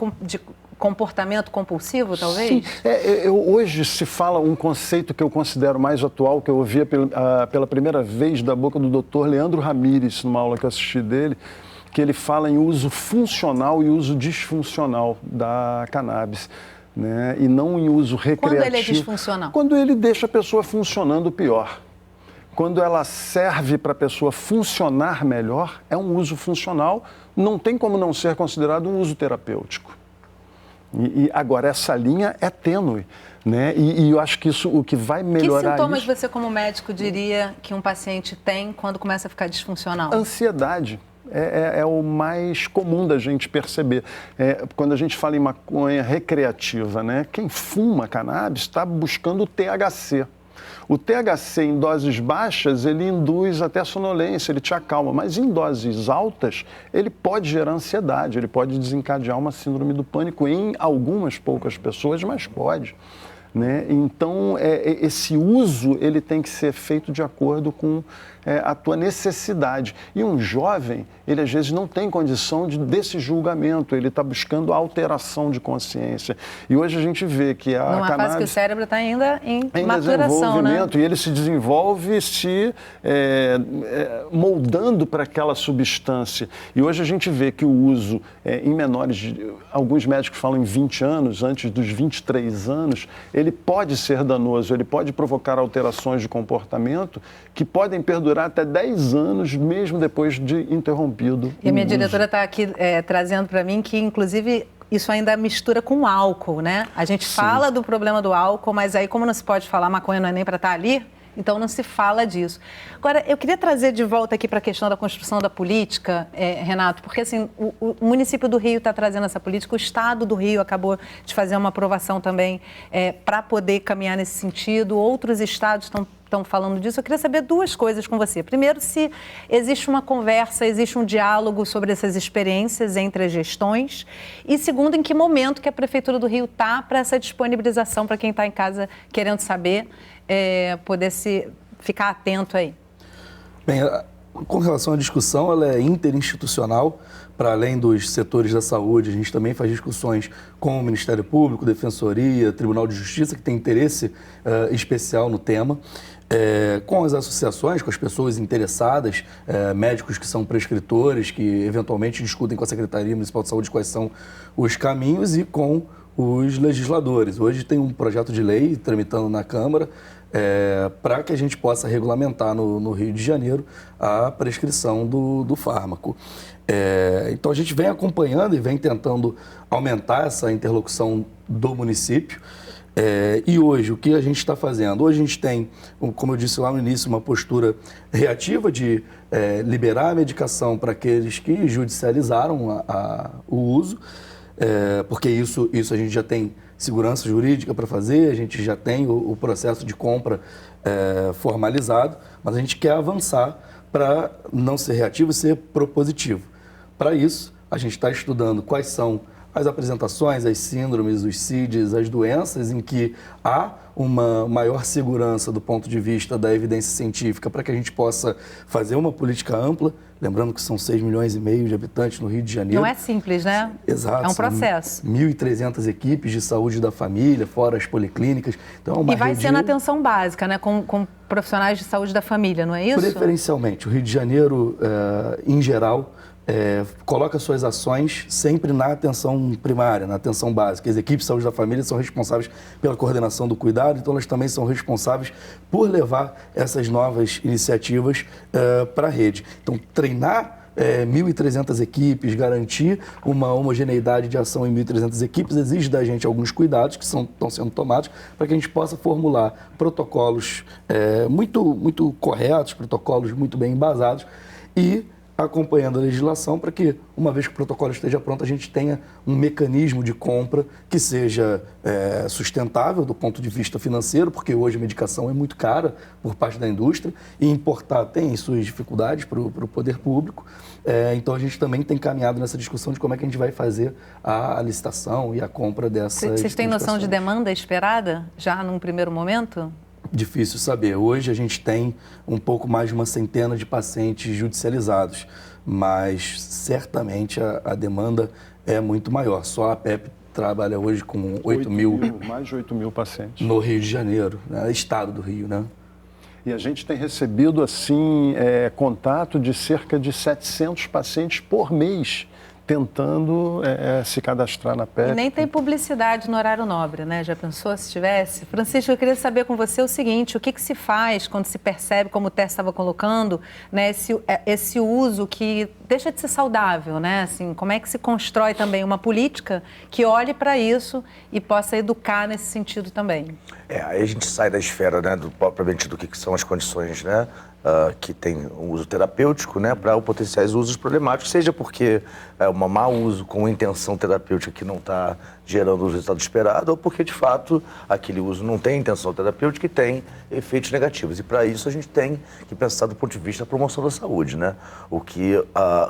S1: comportamento compulsivo, talvez?
S7: Sim. Hoje se fala um conceito que eu considero mais atual, que eu ouvia pela primeira vez da boca do Dr. Leandro Ramírez, numa aula que eu assisti dele, que ele fala em uso funcional e uso disfuncional da cannabis. Né? E não em uso recreativo.
S1: Quando ele é disfuncional?
S7: Quando ele deixa a pessoa funcionando pior. Quando ela serve para a pessoa funcionar melhor, é um uso funcional, não tem como não ser considerado um uso terapêutico. E agora, essa linha é tênue, né? E eu acho que isso, o que vai melhorar
S1: Que sintomas você, como médico, diria que um paciente tem quando começa a ficar disfuncional?
S7: Ansiedade. É o mais comum da gente perceber. Quando a gente fala em maconha recreativa, né? Quem fuma cannabis está buscando o THC. O THC em doses baixas, ele induz até sonolência, ele te acalma, mas em doses altas, ele pode gerar ansiedade, ele pode desencadear uma síndrome do pânico em algumas poucas pessoas, mas pode. Né? Então, esse uso ele tem que ser feito de acordo com a tua necessidade. E um jovem, ele às vezes não tem condição desse julgamento, ele está buscando a alteração de consciência. E hoje a gente vê que a
S1: cannabis... Numa fase que o cérebro está ainda em maturação, né?
S7: E ele se desenvolve moldando para aquela substância. E hoje a gente vê que o uso em menores, alguns médicos falam em 20 anos, antes dos 23 anos, ele pode ser danoso, ele pode provocar alterações de comportamento que podem perdurar até 10 anos, mesmo depois de interrompido.
S1: E a minha diretora está aqui trazendo para mim que, inclusive, isso ainda mistura com álcool, né? A gente fala do problema do álcool, mas aí, como não se pode falar, maconha não é nem para estar ali, então não se fala disso. Agora, eu queria trazer de volta aqui para a questão da construção da política, Renato, porque assim, o município do Rio está trazendo essa política, o Estado do Rio acabou de fazer uma aprovação também para poder caminhar nesse sentido, outros estados estão falando disso. Eu queria saber duas coisas com você. Primeiro, se existe uma conversa, existe um diálogo sobre essas experiências entre as gestões. E segundo, em que momento que a Prefeitura do Rio está para essa disponibilização para quem está em casa querendo saber, poder ficar atento aí.
S8: Bem, com relação à discussão, ela é interinstitucional. Para além dos setores da saúde, a gente também faz discussões com o Ministério Público, Defensoria, Tribunal de Justiça, que tem interesse especial no tema. Com as associações, com as pessoas interessadas, médicos que são prescritores, que eventualmente discutem com a Secretaria Municipal de Saúde quais são os caminhos, e com os legisladores. Hoje tem um projeto de lei tramitando na Câmara para que a gente possa regulamentar no Rio de Janeiro a prescrição do fármaco. Então a gente vem acompanhando e vem tentando aumentar essa interlocução do município. E hoje, o que a gente está fazendo? Hoje a gente tem, como eu disse lá no início, uma postura reativa de liberar a medicação para aqueles que judicializaram o uso, porque isso a gente já tem segurança jurídica para fazer, a gente já tem o processo de compra formalizado, mas a gente quer avançar para não ser reativo e ser propositivo. Para isso, a gente está estudando quais são as apresentações, as síndromes, os CIDs, as doenças em que há uma maior segurança do ponto de vista da evidência científica para que a gente possa fazer uma política ampla, lembrando que são 6,5 milhões de habitantes no Rio de Janeiro.
S1: Não é simples, né?
S8: Exato.
S1: É um processo.
S8: 1.300 equipes de saúde da família, fora as policlínicas. Então, uma
S1: e vai
S8: rede...
S1: ser na atenção básica, né? Com profissionais de saúde da família, não é isso?
S8: Preferencialmente. O Rio de Janeiro, em geral, coloca suas ações sempre na atenção primária, na atenção básica. As equipes de saúde da família são responsáveis pela coordenação do cuidado, então elas também são responsáveis por levar essas novas iniciativas para a rede. Então, treinar 1.300 equipes, garantir uma homogeneidade de ação em 1.300 equipes, exige da gente alguns cuidados que estão sendo tomados para que a gente possa formular protocolos muito corretos, protocolos muito bem embasados e acompanhando a legislação para que, uma vez que o protocolo esteja pronto, a gente tenha um mecanismo de compra que seja sustentável do ponto de vista financeiro, porque hoje a medicação é muito cara por parte da indústria e importar tem suas dificuldades para o poder público. Então, a gente também tem caminhado nessa discussão de como é que a gente vai fazer a licitação e a compra dessas.
S1: Vocês têm noção de demanda esperada já num primeiro momento?
S8: Difícil saber. Hoje a gente tem um pouco mais de uma centena de pacientes judicializados, mas certamente a demanda é muito maior. Só a PEP trabalha hoje com 8 mil,
S7: mais de 8 mil pacientes.
S8: No Rio de Janeiro, né? Estado do Rio, né?
S7: E a gente tem recebido, assim, contato de cerca de 700 pacientes por mês tentando se cadastrar na PEP.
S1: E nem tem publicidade no horário nobre, né? Já pensou se tivesse? Francisco, eu queria saber com você o seguinte, o que se faz quando se percebe, como o Tess estava colocando, né, esse uso que deixa de ser saudável, né? Assim, como é que se constrói também uma política que olhe para isso e possa educar nesse sentido também?
S6: Aí a gente sai da esfera, né, propriamente do que são as condições, né? Que tem um uso terapêutico, né, para potenciais usos problemáticos, seja porque é um mau uso com intenção terapêutica que não está gerando o resultado esperado, ou porque, de fato, aquele uso não tem intenção terapêutica e tem efeitos negativos. E, para isso, a gente tem que pensar do ponto de vista da promoção da saúde, né? O que,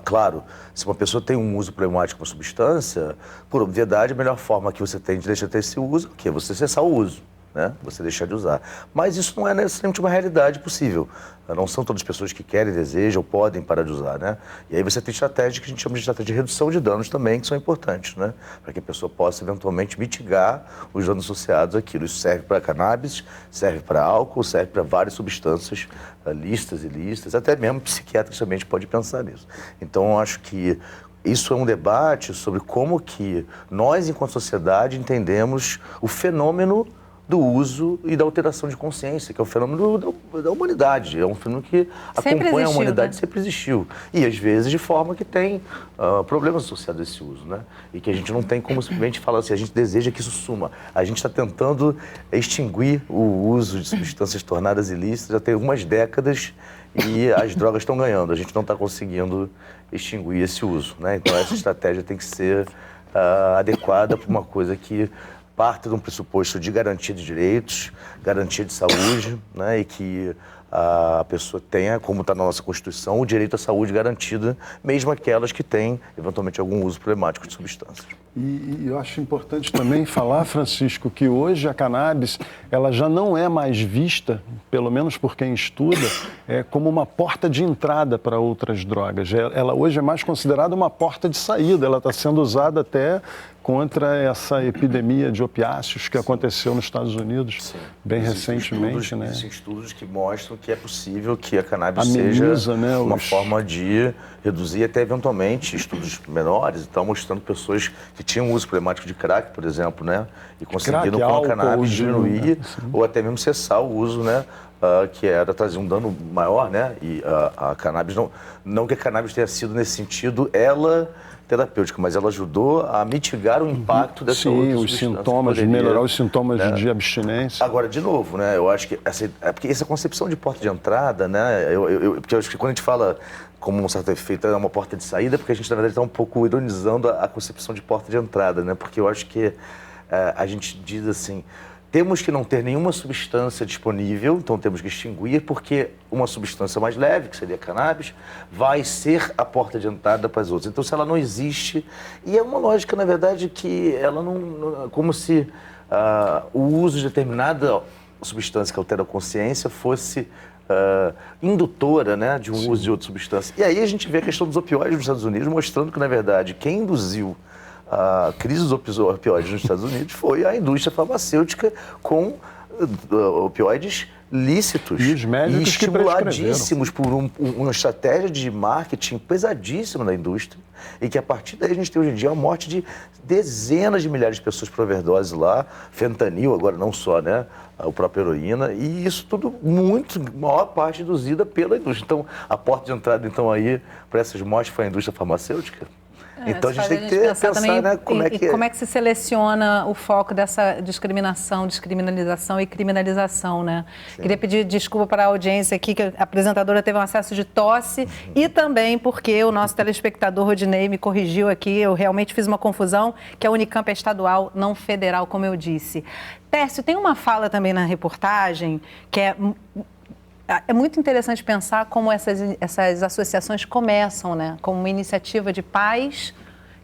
S6: claro, se uma pessoa tem um uso problemático de uma substância, por obviedade, a melhor forma que você tem de deixar de ter esse uso é você cessar o uso, né? Você deixar de usar. Mas isso não é necessariamente uma realidade possível. Não são todas as pessoas que querem, desejam ou podem parar de usar, né? E aí você tem estratégias que a gente chama de estratégia de redução de danos também, que são importantes, né? Para que a pessoa possa eventualmente mitigar os danos associados àquilo. Isso serve para cannabis, serve para álcool, serve para várias substâncias listas e listas, até mesmo psiquiatras também a gente pode pensar nisso. Então, eu acho que isso é um debate sobre como que nós, enquanto sociedade, entendemos o fenômeno do uso e da alteração de consciência, que é o fenômeno da humanidade. É um fenômeno que acompanha a humanidade, né? Sempre existiu. E, às vezes, de forma que tem problemas associados a esse uso, né? E que a gente não tem como simplesmente falar assim, a gente deseja que isso suma. A gente está tentando extinguir o uso de substâncias tornadas ilícitas já tem algumas décadas e as drogas estão ganhando. A gente não está conseguindo extinguir esse uso, né? Então, essa estratégia tem que ser adequada para uma coisa que parte de um pressuposto de garantia de direitos, garantia de saúde, né, e que a pessoa tenha, como está na nossa Constituição, o direito à saúde garantida, mesmo aquelas que têm, eventualmente, algum uso problemático de substâncias.
S7: E eu acho importante também falar, Francisco, que hoje a cannabis ela já não é mais vista, pelo menos por quem estuda, como uma porta de entrada para outras drogas. Ela hoje é mais considerada uma porta de saída, ela está sendo usada até contra essa epidemia de opiáceos que aconteceu nos Estados Unidos bem recentemente.
S6: Existem estudos que mostram que é possível que a cannabis
S7: ameniza,
S6: seja
S7: né,
S6: uma forma de reduzir até eventualmente estudos menores, então mostrando pessoas que tinham uso problemático de crack, por exemplo, né, e conseguiram com a cannabis diminuir ou até mesmo cessar o uso, né, que era trazer um dano maior, né, e a cannabis, não que a cannabis tenha sido nesse sentido, ela terapêutica, mas ela ajudou a mitigar o impacto dessa outra
S7: os sintomas, melhorar os sintomas, né, de abstinência.
S6: Agora, de novo, né, eu acho que porque essa concepção de porta de entrada, né, porque eu acho que quando a gente fala como um certo efeito é uma porta de saída, porque a gente, na verdade, está um pouco ironizando a concepção de porta de entrada, né, porque eu acho que a gente diz assim, temos que não ter nenhuma substância disponível, então temos que extinguir, porque uma substância mais leve, que seria a cannabis, vai ser a porta de entrada para as outras. Então, se ela não existe, e é uma lógica, na verdade, que ela não como se o uso de determinada substância que altera a consciência fosse indutora, né, de um uso de outra substância. E aí a gente vê a questão dos opioides nos Estados Unidos, mostrando que, na verdade, quem induziu a crise dos opioides nos Estados Unidos foi a indústria farmacêutica com opioides lícitos
S7: e os médicos
S6: estimuladíssimos por uma estratégia de marketing pesadíssima da indústria e que a partir daí a gente tem hoje em dia a morte de dezenas de milhares de pessoas por overdose lá, fentanil, agora não só, né, a própria heroína, e isso tudo maior parte induzida pela indústria. Então, a porta de entrada então aí para essas mortes foi a indústria farmacêutica. Então a gente tem que pensar também, né, como é que
S1: se seleciona o foco dessa discriminação, descriminalização e criminalização, né? Sim. Queria pedir desculpa para a audiência aqui, que a apresentadora teve um acesso de tosse e também porque o nosso telespectador Rodinei me corrigiu aqui, eu realmente fiz uma confusão, que a Unicamp é estadual, não federal, como eu disse. Tércio, tem uma fala também na reportagem que é muito interessante pensar como essas associações começam, né? Como uma iniciativa de pais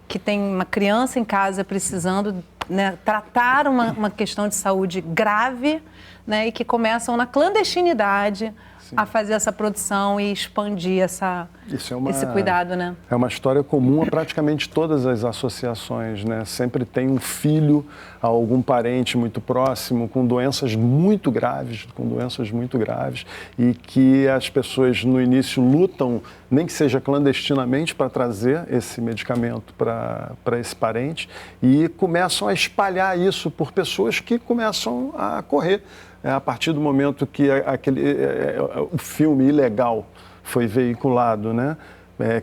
S1: que tem uma criança em casa precisando, né, tratar uma questão de saúde grave, né, e que começam na clandestinidade a fazer essa produção e expandir esse cuidado, né?
S7: É uma história comum a praticamente todas as associações, né? Sempre tem um filho, algum parente muito próximo com doenças muito graves, e que as pessoas no início lutam, nem que seja clandestinamente, para trazer esse medicamento para esse parente e começam a espalhar isso por pessoas que começam a correr. A partir do momento que o filme ilegal foi veiculado, né,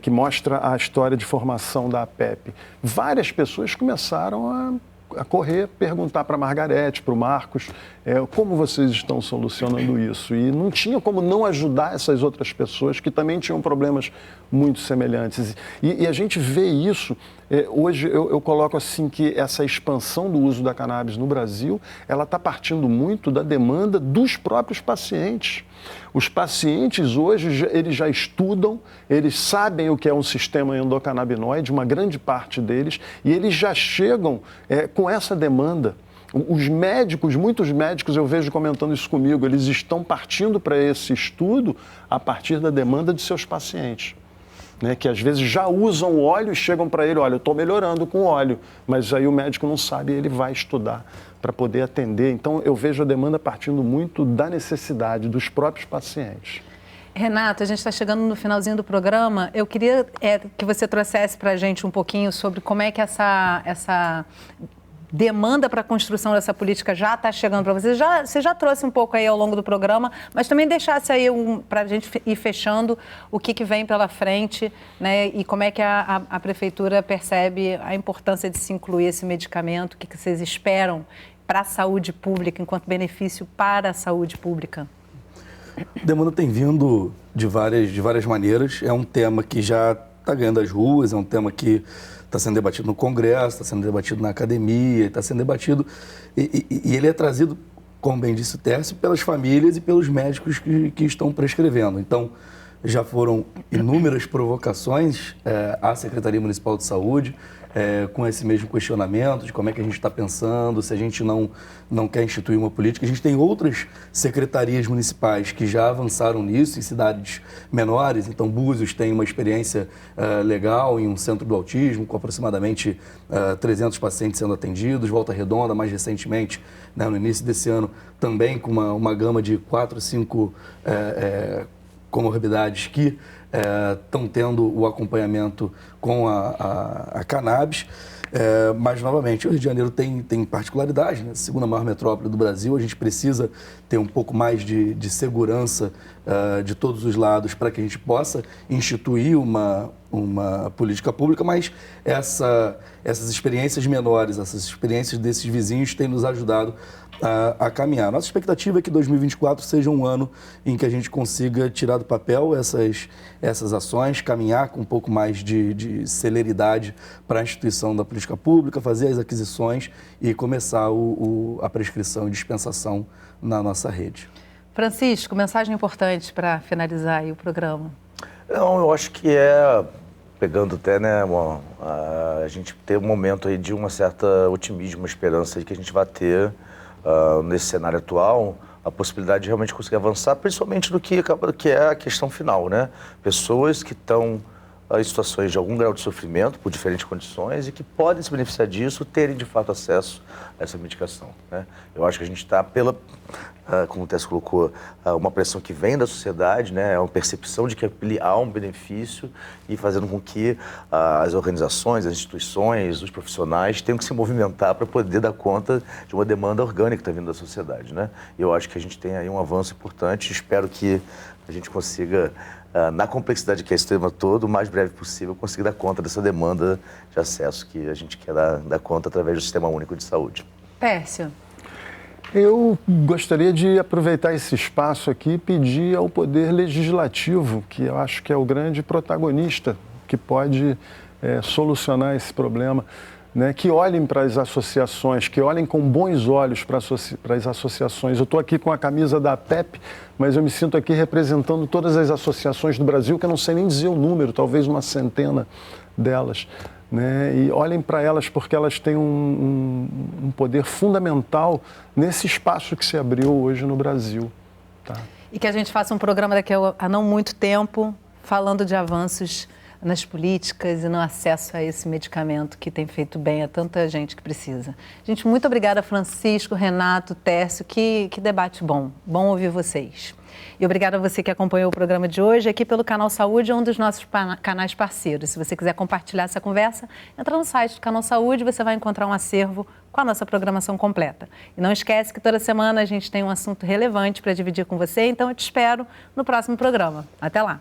S7: que mostra a história de formação da APEP, várias pessoas começaram a correr, perguntar para a Margarete, para o Marcos, como vocês estão solucionando isso. E não tinha como não ajudar essas outras pessoas que também tinham problemas muito semelhantes. E a gente vê isso, hoje eu coloco assim que essa expansão do uso da cannabis no Brasil, ela está partindo muito da demanda dos próprios pacientes. Os pacientes hoje, eles já estudam, eles sabem o que é um sistema endocannabinoide, uma grande parte deles, e eles já chegam com essa demanda. Os médicos, muitos médicos, eu vejo comentando isso comigo, eles estão partindo para esse estudo a partir da demanda de seus pacientes. Né, que às vezes já usam o óleo e chegam para ele, olha, eu estou melhorando com o óleo, mas aí o médico não sabe e ele vai estudar para poder atender. Então, eu vejo a demanda partindo muito da necessidade dos próprios pacientes.
S1: Renato, a gente está chegando no finalzinho do programa. Eu queria que você trouxesse para a gente um pouquinho sobre como é que essa demanda para a construção dessa política já está chegando para você. Você já trouxe um pouco aí ao longo do programa, mas também deixasse aí para a gente ir fechando o que vem pela frente, né? E como é que a Prefeitura percebe a importância de se incluir esse medicamento, o que vocês esperam para a saúde pública, enquanto benefício para a saúde pública?
S8: A demanda tem vindo de várias maneiras. É um tema que já está ganhando as ruas, é um tema que está sendo debatido no Congresso, está sendo debatido na academia, está sendo debatido e ele é trazido, como bem disse o Tércio, pelas famílias e pelos médicos que estão prescrevendo. Então, já foram inúmeras provocações à Secretaria Municipal de Saúde, com esse mesmo questionamento de como é que a gente está pensando, se a gente não quer instituir uma política. A gente tem outras secretarias municipais que já avançaram nisso, em cidades menores. Então, Búzios tem uma experiência legal em um centro do autismo, com aproximadamente 300 pacientes sendo atendidos. Volta Redonda, mais recentemente, né, no início desse ano, também com uma gama de 4, 5 comorbidades que estão tendo o acompanhamento com a cannabis. Mas, novamente, o Rio de Janeiro tem particularidade, né? Segunda maior metrópole do Brasil, a gente precisa ter um pouco mais de segurança de todos os lados para que a gente possa instituir uma política pública, mas essas experiências menores, essas experiências desses vizinhos têm nos ajudado a caminhar. Nossa expectativa é que 2024 seja um ano em que a gente consiga tirar do papel essas ações, caminhar com um pouco mais de celeridade para a instituição da política pública, fazer as aquisições e começar a prescrição e dispensação na nossa rede.
S1: Francisco, mensagem importante para finalizar aí o programa.
S6: Não, eu acho que pegando até, né, a gente ter um momento aí de uma certa otimismo, uma esperança de que a gente vai ter, nesse cenário atual, a possibilidade de realmente conseguir avançar, principalmente do que é a questão final, né? Pessoas que estão em situações de algum grau de sofrimento, por diferentes condições, e que podem se beneficiar disso, terem de fato acesso a essa medicação, né? Eu acho que a gente está como o Tess colocou, uma pressão que vem da sociedade, né? É uma percepção de que há um benefício e fazendo com que as organizações, as instituições, os profissionais tenham que se movimentar para poder dar conta de uma demanda orgânica que está vindo da sociedade, né? E eu acho que a gente tem aí um avanço importante, espero que a gente consiga, na complexidade que é esse tema todo, o mais breve possível, conseguir dar conta dessa demanda de acesso que a gente quer dar conta através do Sistema Único de Saúde.
S1: Tércio.
S7: Eu gostaria de aproveitar esse espaço aqui e pedir ao Poder Legislativo, que eu acho que é o grande protagonista que pode solucionar esse problema, né, que olhem para as associações, que olhem com bons olhos para as associações. Eu estou aqui com a camisa da APEP, mas eu me sinto aqui representando todas as associações do Brasil, que eu não sei nem dizer o número, talvez uma centena delas. Né? E olhem para elas porque elas têm um poder fundamental nesse espaço que se abriu hoje no Brasil. Tá?
S1: E que a gente faça um programa daqui a não muito tempo falando de avanços nas políticas e no acesso a esse medicamento que tem feito bem a tanta gente que precisa. Gente, muito obrigada, Francisco, Renato, Tércio, que debate bom ouvir vocês. E obrigada a você que acompanhou o programa de hoje aqui pelo Canal Saúde, um dos nossos canais parceiros. Se você quiser compartilhar essa conversa, entra no site do Canal Saúde, você vai encontrar um acervo com a nossa programação completa. E não esquece que toda semana a gente tem um assunto relevante para dividir com você, então eu te espero no próximo programa. Até lá!